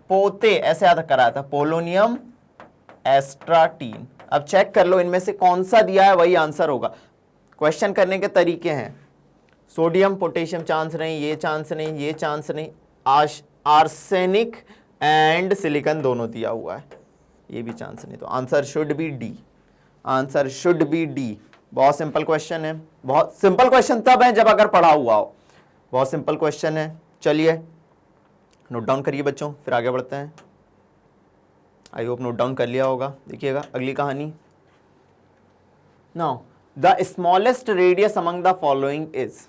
पोते ऐसे याद कराया था, पोलोनियम एस्ट्राटीन। अब चेक कर लो इनमें से कौन सा दिया है वही आंसर होगा। क्वेश्चन करने के तरीके हैं, सोडियम पोटेशियम चांस नहीं, ये चांस नहीं, ये चांस नहीं, आर्सेनिक एंड सिलिकॉन दोनों दिया हुआ है, ये भी चांस नहीं, तो answer should be D, answer should be D. बहुत सिंपल क्वेश्चन है, बहुत सिंपल क्वेश्चन तब है जब अगर पढ़ा हुआ हो, बहुत सिंपल क्वेश्चन है। चलिए नोट डाउन करिए बच्चों, फिर आगे बढ़ते हैं। आई होप नोट डाउन कर लिया होगा। देखिएगा अगली कहानी। Now the smallest radius among the following is,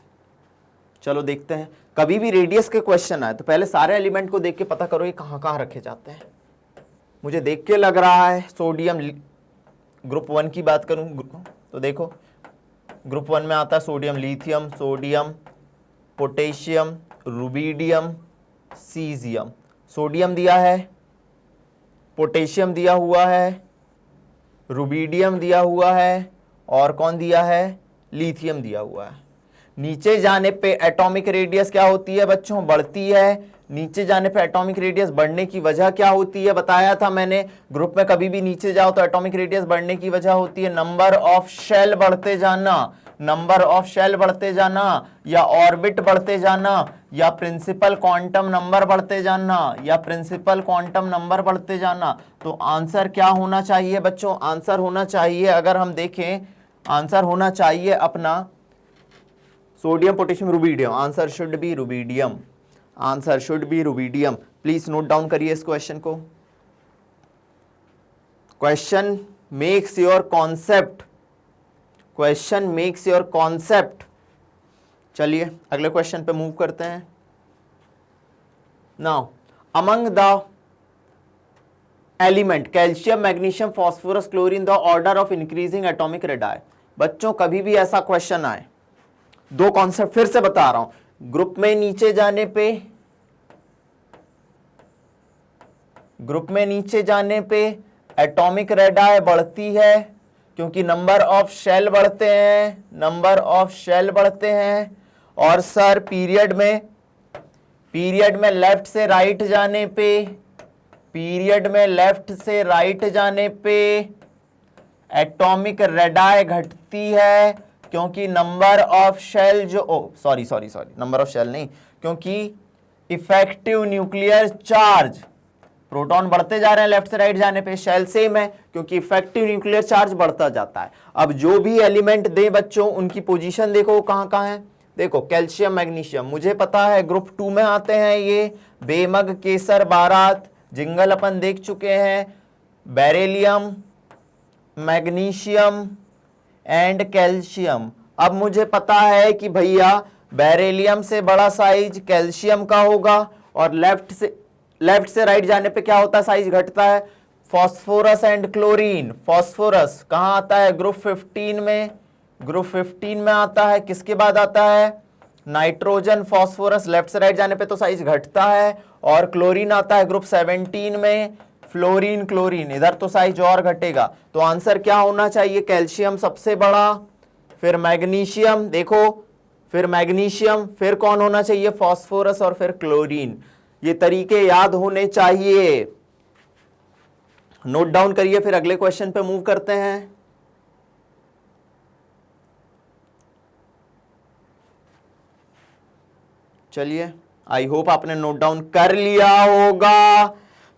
चलो देखते हैं। कभी भी रेडियस के क्वेश्चन आए तो पहले सारे एलिमेंट को देख के पता करो ये कहां कहां रखे जाते हैं। मुझे देख के लग रहा है सोडियम, ग्रुप 1 की बात करूं तो देखो ग्रुप 1 में आता है sodium lithium, sodium potassium, rubidium, caesium. Sodium दिया है, पोटेशियम दिया हुआ है, रुबिडियम दिया हुआ है, और कौन दिया है, लिथियम दिया हुआ है। नीचे जाने पे एटॉमिक रेडियस क्या होती है बच्चों, बढ़ती है। नीचे जाने पे एटॉमिक रेडियस बढ़ने की वजह क्या होती है, बताया था मैंने। ग्रुप में कभी भी नीचे जाओ तो एटॉमिक रेडियस बढ़ने की वजह होती है नंबर ऑफ शेल बढ़ते जाना, नंबर ऑफ शेल बढ़ते जाना, या ऑर्बिट बढ़ते जाना, या प्रिंसिपल क्वांटम नंबर बढ़ते जाना, या प्रिंसिपल क्वांटम नंबर बढ़ते जाना। तो आंसर क्या होना चाहिए बच्चों, आंसर होना चाहिए, अगर हम देखें आंसर होना चाहिए अपना sodium potassium rubidium. Answer should B rubidium, answer should B rubidium. Please note down करिए इस क्वेश्चन को। Question makes your concept, question makes your concept. चलिए अगले क्वेश्चन पे मूव करते हैं। Now among the element calcium magnesium phosphorus chlorine the order of increasing atomic radii. बच्चों कभी भी ऐसा क्वेश्चन आए, दो कॉन्सेप्ट फिर से बता रहा हूं। ग्रुप में नीचे जाने पे एटॉमिक रेडाई बढ़ती है क्योंकि नंबर ऑफ शेल बढ़ते हैं, नंबर ऑफ शेल बढ़ते हैं। और सर पीरियड में लेफ्ट से राइट जाने पे, पीरियड में लेफ्ट से राइट जाने पे एटॉमिक रेडाई घटती है क्योंकि नंबर ऑफ शेल जो सॉरी नंबर ऑफ शेल नहीं, क्योंकि इफेक्टिव न्यूक्लियर चार्ज, प्रोटॉन बढ़ते जा रहे हैं लेफ्ट से राइट जाने पे, शेल सेम है क्योंकि इफेक्टिव न्यूक्लियर चार्ज बढ़ता जाता है। अब जो भी एलिमेंट दे बच्चों उनकी पोजीशन देखो कहां कहां है। देखो कैल्शियम मैग्नीशियम मुझे पता है ग्रुप 2 में आते हैं, ये बेमग केसर बारात जिंगल अपन देख चुके हैं। Beryllium, magnesium and calcium. अब मुझे पता है कि भैया बेरिलियम से बड़ा साइज कैल्शियम का होगा और लेफ्ट से राइट जाने पे क्या होता है, साइज घटता है। फास्फोरस एंड क्लोरीन, फास्फोरस कहां आता है, ग्रुप 15 में, ग्रुप 15 में आता है। किसके बाद आता है, नाइट्रोजन फास्फोरस, लेफ्ट से राइट जाने पे तो साइज घटता है। और क्लोरीन आता है ग्रुप 17 में, फ्लोरीन क्लोरीन, इधर तो साइज और घटेगा। तो आंसर क्या होना चाहिए, कैल्शियम सबसे बड़ा, फिर मैग्नीशियम, देखो फिर मैग्नीशियम, फिर कौन होना चाहिए, फास्फोरस, और फिर क्लोरीन। ये तरीके याद होने चाहिए, नोट डाउन करिए। फिर अगले क्वेश्चन पे मूव करते हैं। चलिए आई होप आपने नोट डाउन कर लिया होगा।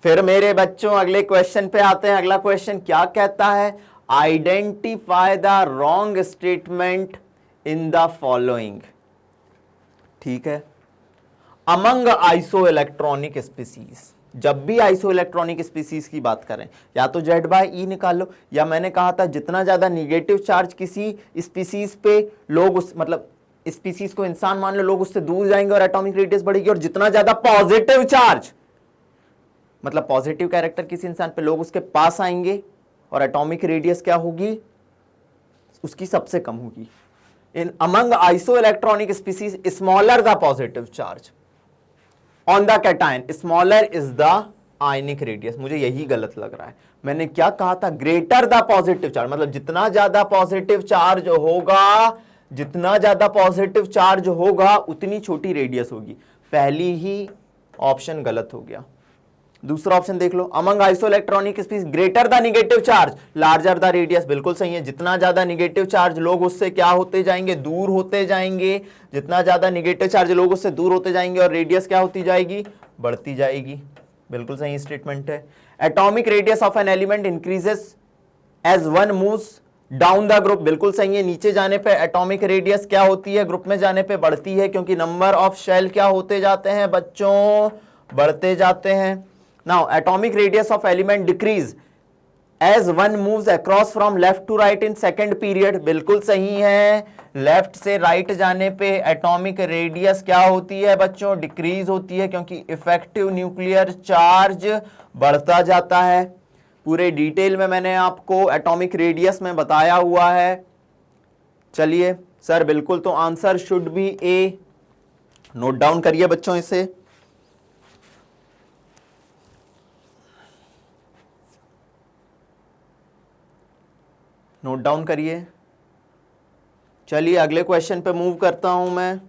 फिर मेरे बच्चों अगले क्वेश्चन पे आते हैं। अगला क्वेश्चन क्या कहता है, identify the wrong statement in the following. ठीक है, अमंग आइसो इलेक्ट्रॉनिक स्पीसीज, जब भी आइसो इलेक्ट्रॉनिक स्पीसीज की बात करें या तो Z/E निकालो, या मैंने कहा था जितना ज्यादा निगेटिव चार्ज किसी स्पीसीज पे लोग उस मतलब स्पीसीज को इंसान मान लो, लोग उससे दूर जाएंगे और एटॉमिक रेडियस बढ़ेगी। और जितना ज्यादा पॉजिटिव चार्ज मतलब पॉजिटिव कैरेक्टर किसी इंसान पे, लोग उसके पास आएंगे और एटॉमिक रेडियस क्या होगी, उसकी सबसे कम होगी। In among isoelectronic species smaller the positive charge on the cation, smaller is the ionic radius, मुझे यही गलत लग रहा है। मैंने क्या कहा था, ग्रेटर द पॉजिटिव चार्ज, मतलब जितना ज्यादा पॉजिटिव चार्ज होगा, जितना ज्यादा पॉजिटिव चार्ज होगा उतनी छोटी रेडियस होगी। पहली ही ऑप्शन गलत हो गया। दूसरा ऑप्शन देख लो, among isoelectronic species greater the negative charge larger the radius, बिल्कुल सही है। जितना ज्यादा नेगेटिव चार्ज लोग उससे क्या होते जाएंगे, दूर होते जाएंगे। जितना ज्यादा नेगेटिव चार्ज लोग उससे दूर होते जाएंगे और रेडियस क्या होती जाएगी, बढ़ती जाएगी। बिल्कुल सही स्टेटमेंट है। Atomic radius of an element increases as one moves down the group, बिल्कुल सही है। नीचे जाने पे एटॉमिक रेडियस क्या होती है, ग्रुप में जाने पे बढ़ती है, क्योंकि नंबर ऑफ शेल क्या होते जाते हैं बच्चों, बढ़ते जाते हैं। Now atomic radius of element decreases as one moves across from left to right in second period, बिल्कुल सही है। लेफ्ट से राइट जाने पे एटॉमिक रेडियस क्या होती है बच्चों, डिक्रीज होती है, क्योंकि इफेक्टिव न्यूक्लियर चार्ज बढ़ता जाता है। पूरे डिटेल में मैंने आपको एटॉमिक रेडियस में बताया हुआ है। चलिए सर, बिल्कुल, तो answer should B A. Note down करिए बच्चों इसे। नोट डाउन करिए। चलिए अगले क्वेश्चन पे मूव करता हूं मैं।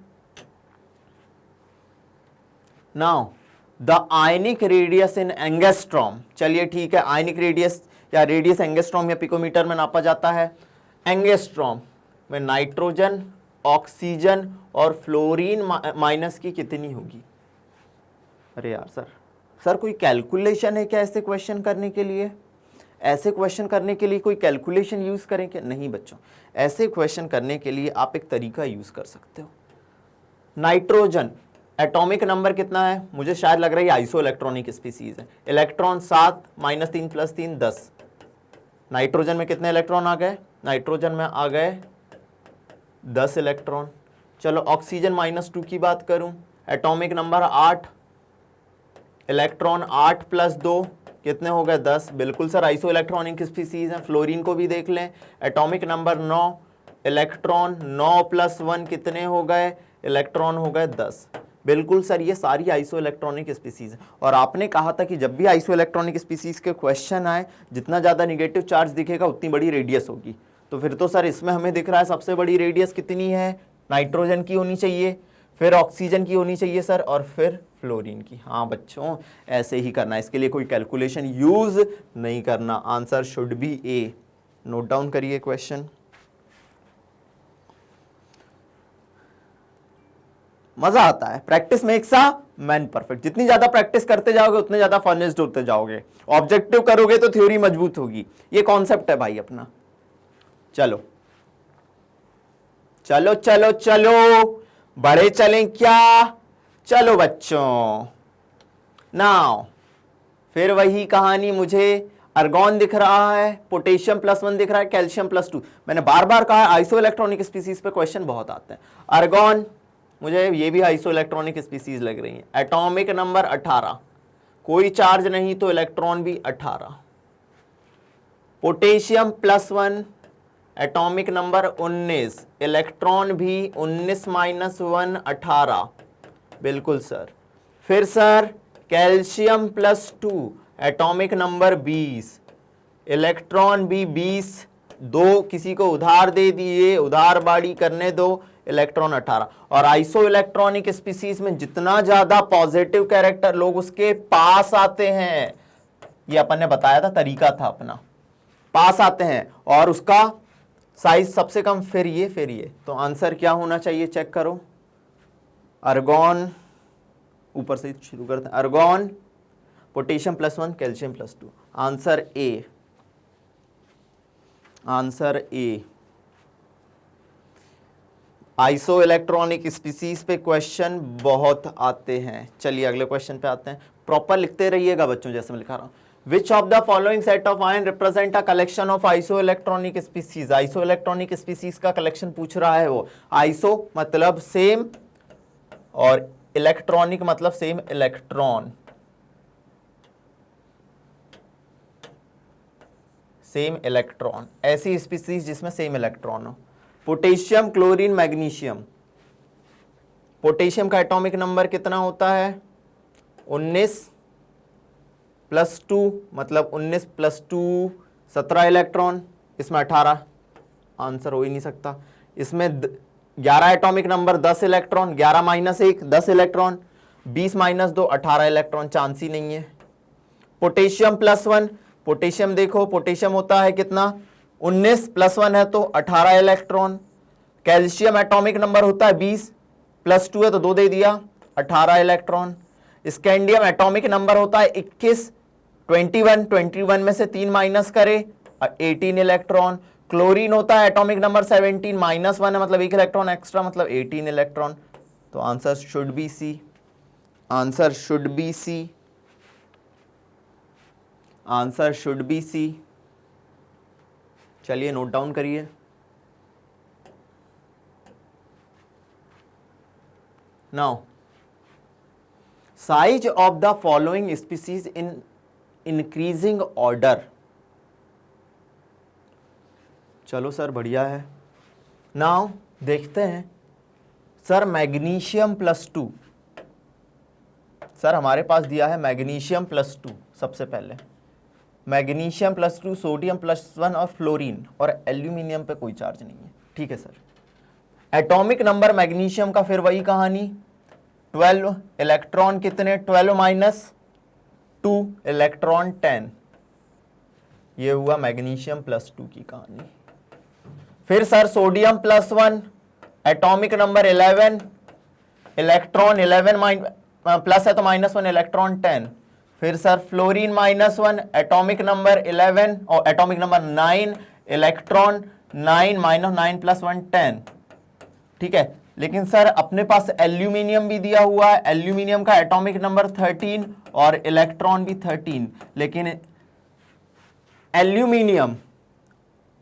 Now the ionic radius in angstrom, चलिए ठीक है, आयनिक रेडियस या रेडियस एंगस्ट्रॉम या पिकोमीटर में नापा जाता है। एंगस्ट्रॉम में नाइट्रोजन, ऑक्सीजन और फ्लोरीन माइनस की कितनी होगी? अरे यार सर कोई कैलकुलेशन है क्या ऐसे क्वेश्चन करने के लिए? ऐसे क्वेश्चन करने के लिए कोई कैलकुलेशन यूज करें क्या? नहीं बच्चों, ऐसे क्वेश्चन करने के लिए आप एक तरीका यूज कर सकते हो। नाइट्रोजन एटॉमिक नंबर कितना है? मुझे शायद लग रहा है आइसो इलेक्ट्रॉनिक स्पीसीज है। इलेक्ट्रॉन 7 -3 + 3 10। नाइट्रोजन में कितने इलेक्ट्रॉन आ गए? नाइट्रोजन में आ गए 10 इलेक्ट्रॉन। चलो ऑक्सीजन -2 की बात करूं, एटॉमिक नंबर 8, इलेक्ट्रॉन 8 + 2 कितने हो गए? 10। बिल्कुल सर, आइसो इलेक्ट्रॉनिक स्पीसीज हैं। फ्लोरीन को भी देख लें, एटॉमिक नंबर 9, इलेक्ट्रॉन 9 + 1 कितने हो गए? इलेक्ट्रॉन हो गए 10। बिल्कुल सर, ये सारी आइसो इलेक्ट्रॉनिक स्पीसीज है। और आपने कहा था कि जब भी आइसो इलेक्ट्रॉनिक स्पीसीज के क्वेश्चन आए, जितना ज्यादा निगेटिव चार्ज दिखेगा उतनी बड़ी रेडियस होगी। तो फिर तो सर इसमें हमें दिख रहा है सबसे बड़ी रेडियस कितनी है? नाइट्रोजन की होनी चाहिए, फिर ऑक्सीजन की होनी चाहिए सर, और फिर फ्लोरीन की। हाँ बच्चों, ऐसे ही करना है, इसके लिए कोई कैलकुलेशन यूज नहीं करना। Answer should B A. Note down करिए क्वेश्चन। मजा आता है, practice makes a man perfect. जितनी ज्यादा प्रैक्टिस करते जाओगे उतने ज्यादा फर्निश्ड होते जाओगे। ऑब्जेक्टिव करोगे तो थ्योरी मजबूत होगी। ये कॉन्सेप्ट है भाई अपना। चलो चलो चलो चलो, बड़े चलें क्या? चलो बच्चों, नाउ फिर वही कहानी। मुझे अर्गॉन दिख रहा है, पोटेशियम +1 दिख रहा है, कैल्शियम +2। मैंने बार बार कहा आइसो इलेक्ट्रॉनिक स्पीसीज पे क्वेश्चन बहुत आते हैं। अर्गॉन, मुझे ये भी आइसो इलेक्ट्रॉनिक स्पीसीज लग रही है। एटॉमिक नंबर 18, कोई चार्ज नहीं तो इलेक्ट्रॉन भी 18। पोटेशियम +1, एटॉमिक नंबर 19, इलेक्ट्रॉन भी 19 - 1 18। बिल्कुल सर। फिर sir calcium +2, atomic number 20, electron भी 20। दो किसी को उधार दे दिए, उधार बाड़ी करने दो, इलेक्ट्रॉन 18। और आइसो इलेक्ट्रॉनिक स्पीसीज में जितना ज्यादा पॉजिटिव कैरेक्टर लोग उसके पास आते हैं, ये अपन ने बताया था, तरीका था अपना, पास आते हैं और उसका साइज सबसे कम, फिर ये। तो आंसर क्या होना चाहिए, चेक करो। अर्गॉन, ऊपर से शुरू करते हैं। अर्गॉन, potassium +1, calcium +2। Answer A, answer A. Iso electronic species पे क्वेश्चन बहुत आते हैं। चलिए अगले क्वेश्चन पे आते हैं। प्रॉपर लिखते रहिएगा बच्चों, जैसे मैं लिखा रहा हूं। Which of the following set of ion represent a collection of isoelectronic species? isoelectronic species का कलेक्शन पूछ रहा है वो। आइसो मतलब सेम और इलेक्ट्रॉनिक मतलब सेम इलेक्ट्रॉन, सेम इलेक्ट्रॉन, ऐसी स्पीसीज जिसमें सेम इलेक्ट्रॉन हो। Potassium, chlorine, magnesium. पोटेशियम का एटॉमिक नंबर कितना होता है? 19। +2 मतलब 19 + 2 17 इलेक्ट्रॉन, इसमें 18, आंसर हो ही नहीं सकता। इसमें 11 atomic number 10 electron, 11 - 1 10 electron, 20 - 2 18 electron, chance ही नहीं है। पोटेशियम +1, पोटेशियम देखो, पोटेशियम होता है कितना, 19 + 1 है तो 18 इलेक्ट्रॉन। कैल्शियम एटॉमिक नंबर होता है 20 + 2 है तो 2 दे दिया, 18 इलेक्ट्रॉन। स्कैंडियम एटॉमिक नंबर होता है 21, 21 में से 3 माइनस करे 18 इलेक्ट्रॉन। क्लोरीन होता है एटॉमिक नंबर 17, -1 है मतलब 1 इलेक्ट्रॉन एक्स्ट्रा, मतलब 18 इलेक्ट्रॉन। तो answer should be C, answer should be C, answer should be C. चलिए नोट डाउन करिए। Now size of the following species in increasing order. चलो सर बढ़िया है। नाउ देखते हैं सर, मैग्नीशियम +2, सर हमारे पास दिया है मैग्नीशियम +2। सबसे पहले मैग्नीशियम +2, सोडियम +1 और फ्लोरीन, और एल्यूमिनियम पे कोई चार्ज नहीं है, ठीक है सर। एटॉमिक नंबर मैग्नीशियम का फिर वही कहानी, 12 इलेक्ट्रॉन कितने, 12 - 2 इलेक्ट्रॉन 10, ये हुआ मैग्नीशियम +2 की कहानी। फिर sir sodium +1 atomic number 11 electron 11 plus है तो -1 इलेक्ट्रॉन 10। फिर सर फ्लोरीन -1 एटॉमिक नंबर 11 और एटॉमिक नंबर 9 इलेक्ट्रॉन 9 -9 + 1 10, ठीक है। लेकिन सर अपने पास एल्यूमिनियम भी दिया हुआ है, एल्यूमिनियम का एटॉमिक नंबर 13 और इलेक्ट्रॉन भी 13, लेकिन aluminium,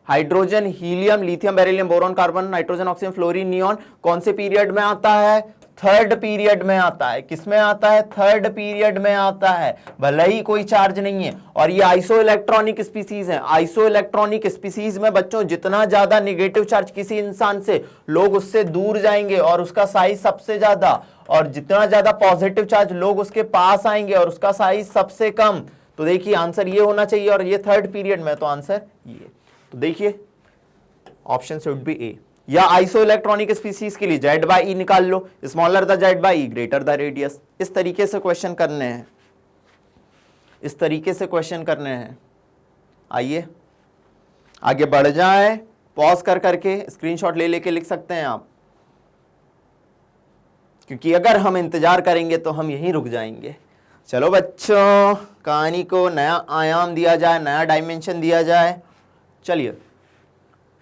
hydrogen, helium, lithium, beryllium, boron, carbon, nitrogen, oxygen, fluorine, neon कौन से पीरियड में आता है, थर्ड पीरियड में आता है। किसमें आता है, थर्ड पीरियड में आता है, भले ही कोई चार्ज नहीं है। और ये आइसो इलेक्ट्रॉनिक स्पीसीज है। आइसो इलेक्ट्रॉनिक स्पीसीज में बच्चों जितना ज्यादा निगेटिव चार्ज किसी इंसान से, लोग उससे दूर जाएंगे और उसका साइज सबसे ज्यादा, और जितना ज्यादा पॉजिटिव चार्ज लोग उसके पास आएंगे और उसका साइज सबसे कम। तो देखिए आंसर ये होना चाहिए, और ये थर्ड पीरियड में, तो आंसर ये। तो देखिए ऑप्शन शुड बी ए। या आइसो इलेक्ट्रॉनिक स्पीसीज के लिए Z/E निकाल लो, smaller the Z/E greater the radius. इस तरीके से क्वेश्चन करने हैं, इस तरीके से क्वेश्चन करने हैं। आइए आगे बढ़ जाए, पॉज कर करके स्क्रीनशॉट ले लेके लिख सकते हैं आप, क्योंकि अगर हम इंतजार करेंगे तो हम यहीं रुक जाएंगे। चलो बच्चों, कहानी को नया आयाम दिया जाए, नया डायमेंशन दिया जाए। चलिए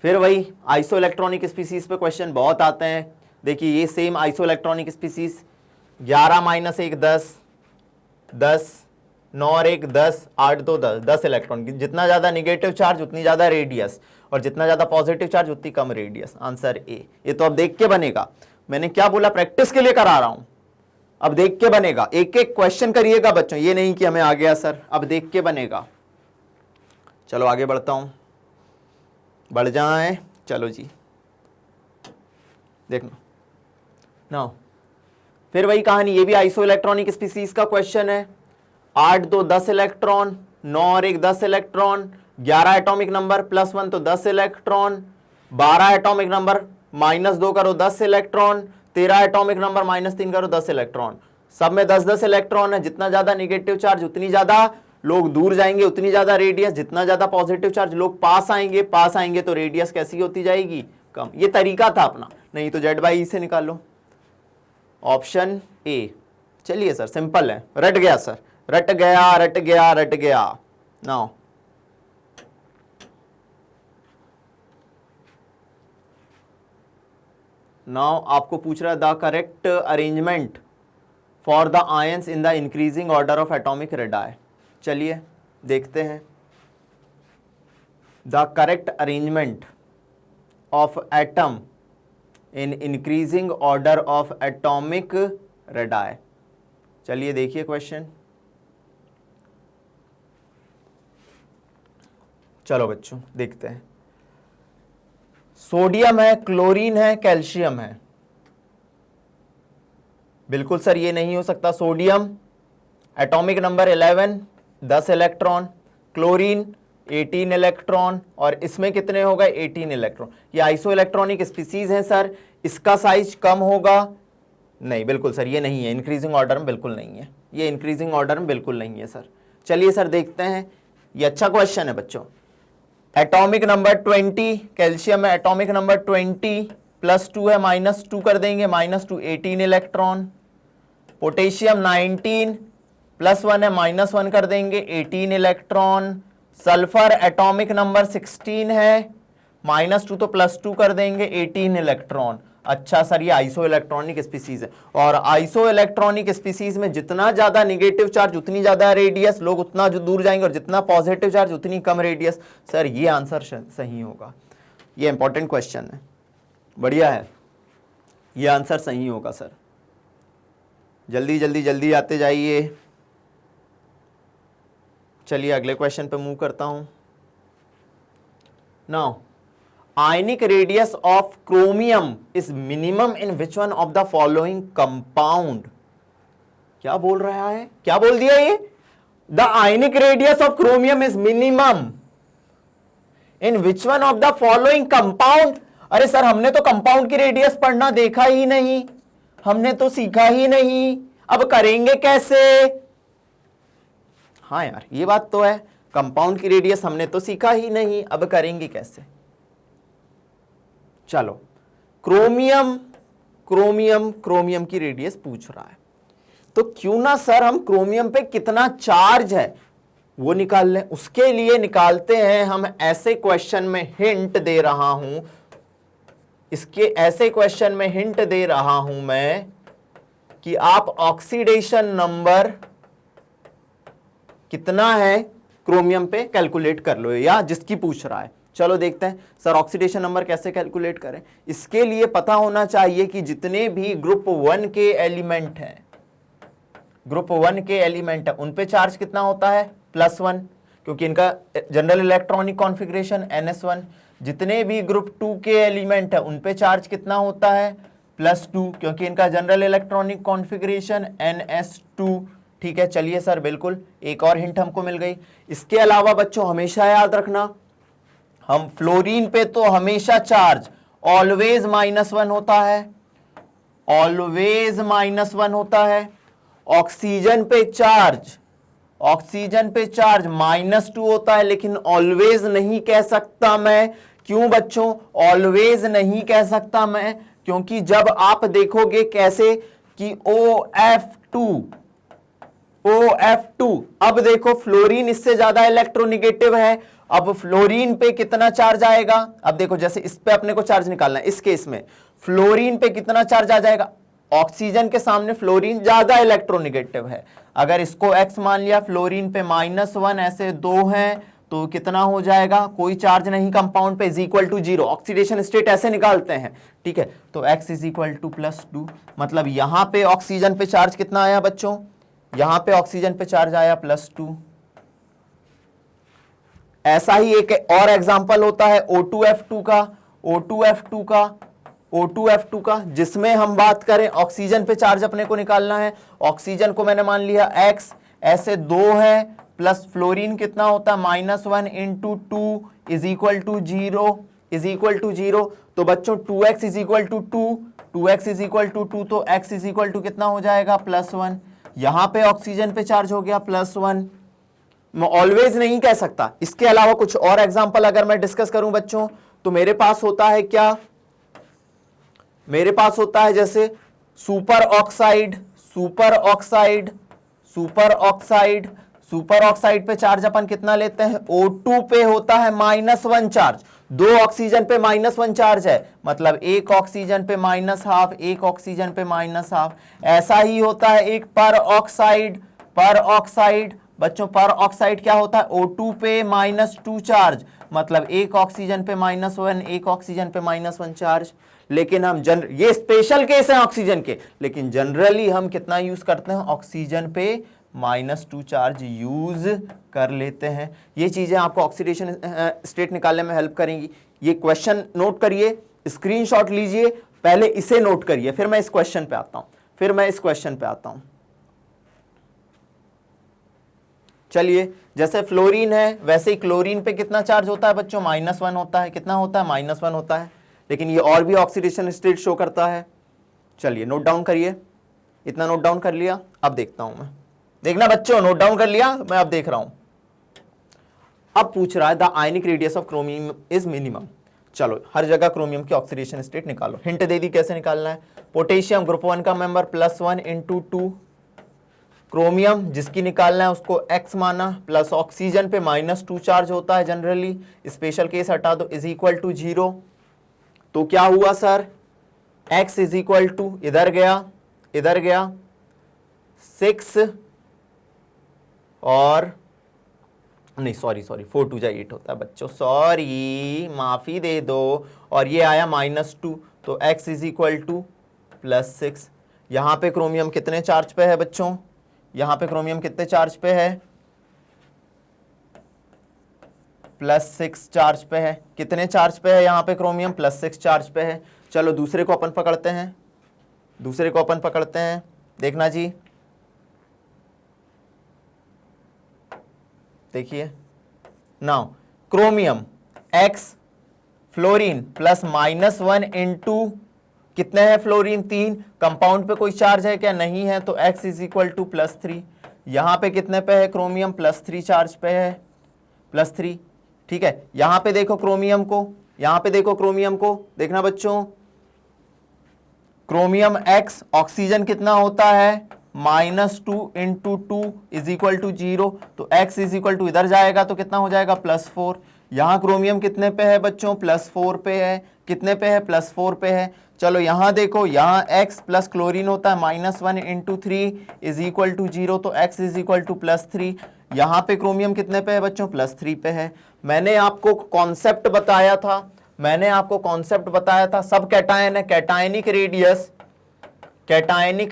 फिर वही आइसो इलेक्ट्रॉनिक स्पीसीज पे क्वेश्चन बहुत आते हैं। देखिए ये सेम आइसो इलेक्ट्रॉनिक स्पीसीज, 11 - 1 10, 10 9 और 1 10, 8 2 10, 10 इलेक्ट्रॉन। जितना ज्यादा निगेटिव चार्ज उतनी ज्यादा रेडियस, और जितना ज्यादा पॉजिटिव चार्ज उतनी कम रेडियस। Answer A. ये तो अब देख के बनेगा, मैंने क्या बोला, प्रैक्टिस के लिए करा रहा हूं, अब देख के बनेगा। एक एक क्वेश्चन करिएगा बच्चों, ये नहीं कि हमें आ गया सर, अब देख के बनेगा। चलो आगे बढ़ता हूं, बढ़ जाए। चलो जी देखना ना, फिर वही कहानी, ये भी आइसो इलेक्ट्रॉनिक स्पीसीज का क्वेश्चन है। 8 2 10 इलेक्ट्रॉन, 9 और 1 10 इलेक्ट्रॉन, 11 एटॉमिक नंबर +1 तो 10 इलेक्ट्रॉन, 12 एटॉमिक नंबर -2 करो 10 इलेक्ट्रॉन, 13 एटॉमिक नंबर -3 करो 10 इलेक्ट्रॉन। सब में 10-10 इलेक्ट्रॉन है। जितना ज्यादा निगेटिव चार्ज उतनी ज्यादा लोग दूर जाएंगे, उतनी ज्यादा रेडियस। जितना ज्यादा पॉजिटिव चार्ज लोग पास आएंगे तो रेडियस कैसी होती जाएगी, कम। ये तरीका था अपना, नहीं तो Z/E से निकालो। Option A. चलिए सर सिंपल है, रट गया सर, रट गया रट गया रट गया। नाउ आपको पूछ रहा है the correct arrangement for the ions in the increasing order of atomic radii. चलिए देखते हैं, the correct arrangement of atom in increasing order of atomic radii. चलिए देखिए क्वेश्चन। चलो बच्चों देखते हैं, सोडियम है, क्लोरीन है, कैल्शियम है। बिल्कुल सर ये नहीं हो सकता। Sodium atomic number 11, 10 electron, chlorine 18 electron, और इसमें कितने हो गए 18 इलेक्ट्रॉन। ये आइसो इलेक्ट्रॉनिक स्पीसीज है सर, इसका साइज कम होगा नहीं, बिल्कुल सर ये नहीं है, इंक्रीजिंग ऑर्डर में बिल्कुल नहीं है, ये इंक्रीजिंग ऑर्डर में बिल्कुल नहीं है सर। चलिए सर देखते हैं, ये अच्छा क्वेश्चन है बच्चों। एटॉमिक नंबर 20 कैल्शियम में, एटॉमिक नंबर 20 +2 है, -2 कर देंगे, -2 18 इलेक्ट्रॉन। पोटेशियम 19 +1 है, -1 कर देंगे 18 इलेक्ट्रॉन। सल्फर एटॉमिक नंबर 16 है, -2 तो +2 कर देंगे 18 इलेक्ट्रॉन। अच्छा सर ये आइसो इलेक्ट्रॉनिक स्पीसीज है, और आइसो इलेक्ट्रॉनिक स्पीसीज में जितना ज्यादा निगेटिव चार्ज उतनी ज्यादा रेडियस, लोग उतना जो दूर जाएंगे, और जितना पॉजिटिव चार्ज उतनी कम रेडियस। सर ये आंसर सही होगा, ये इंपॉर्टेंट क्वेश्चन है, बढ़िया है, ये आंसर सही होगा सर। जल्दी जल्दी जल्दी आते जाइए। चलिए अगले क्वेश्चन पे मूव करता हूं। Now ionic radius of chromium is minimum in which one of the following compound. क्या बोल रहा है, क्या बोल दिया ये, the ionic radius of chromium is minimum in which one of the following compound. अरे सर हमने तो कंपाउंड की रेडियस पढ़ना देखा ही नहीं, हमने तो सीखा ही नहीं, अब करेंगे कैसे। हाँ यार ये बात तो है, कंपाउंड की रेडियस हमने तो सीखा ही नहीं, अब करेंगे कैसे। चलो क्रोमियम, क्रोमियम क्रोमियम की रेडियस पूछ रहा है, तो क्यों ना सर हम क्रोमियम पे कितना चार्ज है वो निकाल लें। उसके लिए निकालते हैं हम, ऐसे क्वेश्चन में हिंट दे रहा हूं, इसके ऐसे क्वेश्चन में हिंट दे रहा हूं मैं कि आप ऑक्सीडेशन नंबर कितना है क्रोमियम पे कैलकुलेट कर लो, या जिसकी पूछ रहा है। चलो देखते हैं सर ऑक्सीडेशन नंबर कैसे कैलकुलेट करें। इसके लिए पता होना चाहिए कि जितने भी ग्रुप 1 के एलिमेंट हैं, ग्रुप 1 के एलिमेंट है उन पे चार्ज कितना होता है +1, क्योंकि इनका जनरल इलेक्ट्रॉनिक कॉन्फ़िगरेशन NS1। जितने भी ग्रुप 2 के एलिमेंट है उन पे चार्ज कितना होता है +2, क्योंकि इनका जनरल इलेक्ट्रॉनिक कॉन्फ़िगरेशन NS2। ठीक है चलिए सर बिल्कुल, एक और हिंट हमको मिल गई। इसके अलावा बच्चों हमेशा याद रखना, हम फ्लोरीन पे तो हमेशा चार्ज ऑलवेज -1 होता है, ऑलवेज -1 होता है। ऑक्सीजन पे चार्ज, ऑक्सीजन पे चार्ज -2 होता है, लेकिन ऑलवेज नहीं कह सकता मैं। क्यों बच्चों ऑलवेज नहीं कह सकता मैं, क्योंकि जब आप देखोगे कैसे कि OF2, अब देखो फ्लोरीन इससे ज्यादा इलेक्ट्रोनिगेटिव है, अब फ्लोरीन पे कितना चार्ज आएगा। अब देखो जैसे इस पे अपने को चार्ज निकालना है, इस केस में फ्लोरीन पे कितना चार्ज आ जाएगा, ऑक्सीजन के सामने फ्लोरीन ज्यादा इलेक्ट्रोनिगेटिव है। अगर इसको X मान लिया, फ्लोरीन पे -1, ऐसे 2 हैं, तो कितना हो जाएगा, कोई चार्ज नहीं कंपाउंड पे, is equal to 0। Oxidation state ऐसे निकालते हैं, ठीक है। तो X इज इक्वल टू +2, मतलब यहां पे ऑक्सीजन पे चार्ज कितना आया बच्चों, यहां पे ऑक्सीजन पे चार्ज आया +2। ऐसा ही एक और एग्जांपल होता है O2F2 का, O2F2 का, जिसमें हम बात करें ऑक्सीजन पे चार्ज अपने को निकालना है। ऑक्सीजन को मैंने मान लिया X, ऐसे 2 है, प्लस फ्लोरीन कितना होता है -1 × 2 इज इक्वल टू 0, तो बच्चों 2x is equal to 2x is equal to 2, तो x इज इक्वल टू कितना हो जाएगा +1। यहां पे ऑक्सीजन पे चार्ज हो गया +1, मैं ऑलवेज नहीं कह सकता। इसके अलावा कुछ और एग्जांपल अगर मैं डिस्कस करूं बच्चों, तो मेरे पास होता है क्या, मेरे पास होता है जैसे सुपर ऑक्साइड पे चार्ज अपन कितना लेते हैं, O2 पे होता है -1 चार्ज, 2 ऑक्सीजन पे -1 चार्ज है, मतलब एक ऑक्सीजन पे -12, एक ऑक्सीजन पे -12। ऐसा ही होता है एक पर ऑक्साइड, बच्चों पर ऑक्साइड क्या होता है, O2 पे -2 चार्ज, मतलब एक ऑक्सीजन पे -1, एक ऑक्सीजन पे -1 चार्ज। लेकिन हम ये स्पेशल केस है ऑक्सीजन के, लेकिन जनरली हम कितना यूज करते हैं, ऑक्सीजन पे -2 चार्ज यूज कर लेते हैं। ये चीजें आपको ऑक्सीडेशन स्टेट निकालने में हेल्प करेंगी। ये क्वेश्चन नोट करिए, स्क्रीनशॉट लीजिए, पहले इसे नोट करिए, फिर मैं इस क्वेश्चन पे आता हूं, चलिए, जैसे फ्लोरीन है वैसे ही क्लोरीन पे कितना चार्ज होता है बच्चों, -1 होता है। कितना होता है, -1 होता है। लेकिन ये और भी ऑक्सीडेशन स्टेट शो करता है। चलिए नोट डाउन करिए, इतना नोट डाउन कर लिया। अब देखता हूं मैं, देखना बच्चों, नोट डाउन कर लिया, मैं अब देख रहा हूं। अब पूछ रहा है the ionic radius of chromium is minimum. चलो हर जगह क्रोमियम की ऑक्सीडेशन स्टेट निकालो। हिंट दे दी कैसे निकालना है। पोटेशियम ग्रुप 1 का मेंबर +1 × 2, क्रोमियम जिसकी निकालना है उसको X माना, प्लस ऑक्सीजन पे -2 चार्ज होता है जनरली, स्पेशल केस हटा दो, इज इक्वल टू 0। तो क्या हुआ सर, X इज इक्वल टू इधर गया 6 और नहीं सॉरी 4 2 जा 8 होता है बच्चों, सॉरी माफी दे दो। और ये आया -2, तो X इज इक्वल टू +6। यहां पे क्रोमियम कितने चार्ज पे है बच्चों, यहां पे क्रोमियम कितने चार्ज पे है, +6 चार्ज पे है। कितने चार्ज पे है यहां पे क्रोमियम, +6 चार्ज पे है। चलो दूसरे को अपन पकड़ते हैं, देखना जी, देखिए नाउ क्रोमियम X, फ्लोरीन +-1 × कितने है फ्लोरीन 3, कंपाउंड पे कोई चार्ज है क्या, नहीं है, तो X इज इक्वल टू +3। यहां पे कितने पे है क्रोमियम, +3 चार्ज पे है, +3। ठीक है, यहां पे देखो क्रोमियम को, देखना बच्चों, क्रोमियम X, ऑक्सीजन कितना होता है, -2 × 2 इज इक्वल टू 0, तो X इज इक्वल टू इधर जाएगा तो कितना हो जाएगा, +4। यहां क्रोमियम कितने पे है बच्चों, +4 पे है। कितने पे है, +4 पे है। चलो यहां देखो, यहां X प्लस क्लोरीन होता है, -1 × 3 इज इक्वल टू 0, तो X इज इक्वल टू +3। यहां पे क्रोमियम कितने पे है बच्चों, +3 पे है। मैंने आपको कॉन्सेप्ट बताया था, सब कैटायन है, कैटायनिक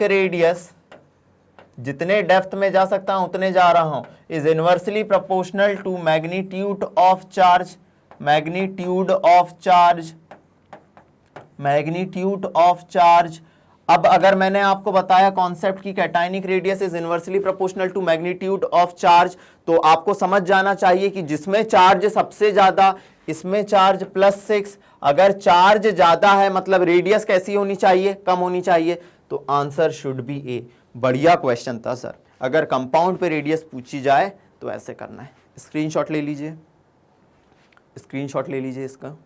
रेडियस जितने डेप्थ में जा सकता हूं उतने जा रहा हूं, is inversely proportional to magnitude of charge. अब अगर मैंने आपको बताया कॉन्सेप्ट की cationic radius is inversely proportional to magnitude of charge, तो आपको समझ जाना चाहिए कि जिसमें चार्ज सबसे ज्यादा, इसमें चार्ज +6, अगर चार्ज ज्यादा है मतलब रेडियस कैसी होनी चाहिए, कम होनी चाहिए, तो आंसर शुड बी ए। बढ़िया क्वेश्चन था सर, अगर कंपाउंड पे रेडियस पूछी जाए तो ऐसे करना है। स्क्रीनशॉट ले लीजिए इसका।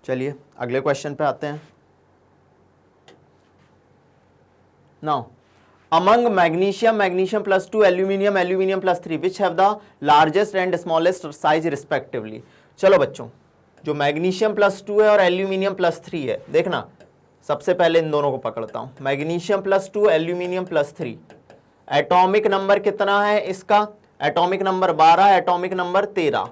चलिए अगले क्वेश्चन पे आते हैं। Now among magnesium +2, aluminium +3, which have the largest and smallest size respectively. चलो बच्चों, जो मैग्नीशियम +2 है और एल्यूमिनियम +3 है, देखना सबसे पहले इन दोनों को पकड़ता हूं, मैग्नीशियम +2, एल्यूमिनियम +3। एटॉमिक नंबर कितना है इसका, atomic number 12, atomic number 13।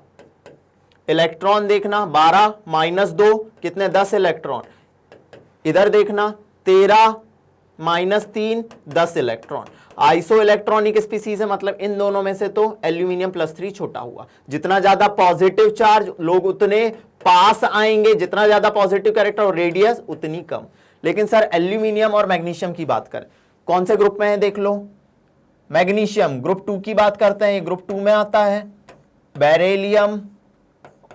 Electron देखना 12 -2 कितने, 10 इलेक्ट्रॉन। इधर देखना 13 -3 10 इलेक्ट्रॉन। आइसो इलेक्ट्रॉनिक स्पीसीज है, मतलब इन दोनों में से तो एल्यूमिनियम +3 छोटा हुआ। जितना ज्यादा पॉजिटिव चार्ज लोग उतने पास आएंगे, जितना ज्यादा पॉजिटिव कैरेक्टर और रेडियस उतनी कम। लेकिन सर एल्यूमिनियम और मैग्नीशियम की बात करें, कौन से ग्रुप में है देख लो, मैग्नीशियम ग्रुप 2 की बात करते हैं, ये ग्रुप 2 में आता है। बेरिलियम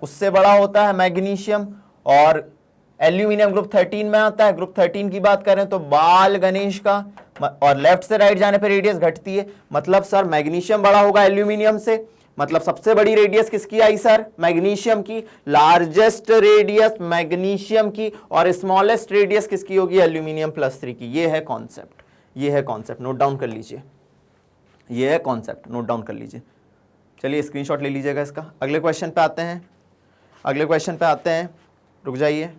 उससे बड़ा होता है मैग्नीशियम, और एल्यूमिनियम ग्रुप 13 में आता है। ग्रुप 13 की बात करें तो बाल गणेश का, और लेफ्ट से राइट जाने पर रेडियस घटती है, मतलब सर मैग्नीशियम बड़ा होगा एल्यूमिनियम से, मतलब सबसे बड़ी रेडियस किसकी आई सर, मैग्नीशियम की। लार्जेस्ट रेडियस मैग्नीशियम की और स्मॉलेस्ट रेडियस किसकी होगी, एल्यूमिनियम +3 की। ये है कॉन्सेप्ट, नोट डाउन कर लीजिए, ये है कॉन्सेप्ट, नोट डाउन कर लीजिए। चलिए स्क्रीनशॉट ले लीजिएगा इसका। अगले क्वेश्चन पे आते हैं, रुक जाइए।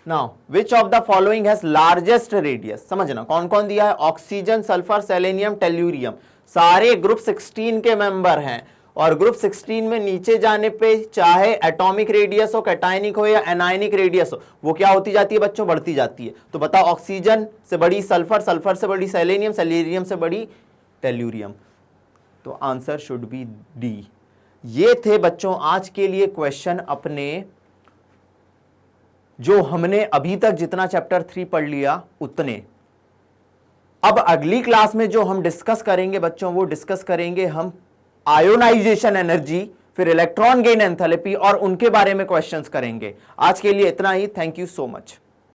Now which of the following has largest radius, समझना कौन कौन दिया है, ऑक्सीजन, सल्फर, सेलेनियम, टेल्यूरियम, सारे ग्रुप 16 के मेंबर हैं। और ग्रुप 16 में नीचे जाने पे चाहे एटॉमिक रेडियस हो, कैटायनिक हो या एनायनिक रेडियस हो, वो क्या होती जाती है बच्चों, बढ़ती जाती है। तो बताओ ऑक्सीजन से बड़ी सल्फर, सल्फर से बड़ी सेलेनियम, सेलेनियम से बड़ी टेल्यूरियम, तो आंसर शुड बी डी। ये थे बच्चों आज के लिए क्वेश्चन अपने जो हमने अभी तक जितना चैप्टर 3 पढ़ लिया उतने। अब अगली क्लास में जो हम डिस्कस करेंगे बच्चों, वो डिस्कस करेंगे हम आयोनाइजेशन एनर्जी, फिर इलेक्ट्रॉन गेन एंथैल्पी और उनके बारे में क्वेश्चंस करेंगे। आज के लिए इतना ही। Thank you so much.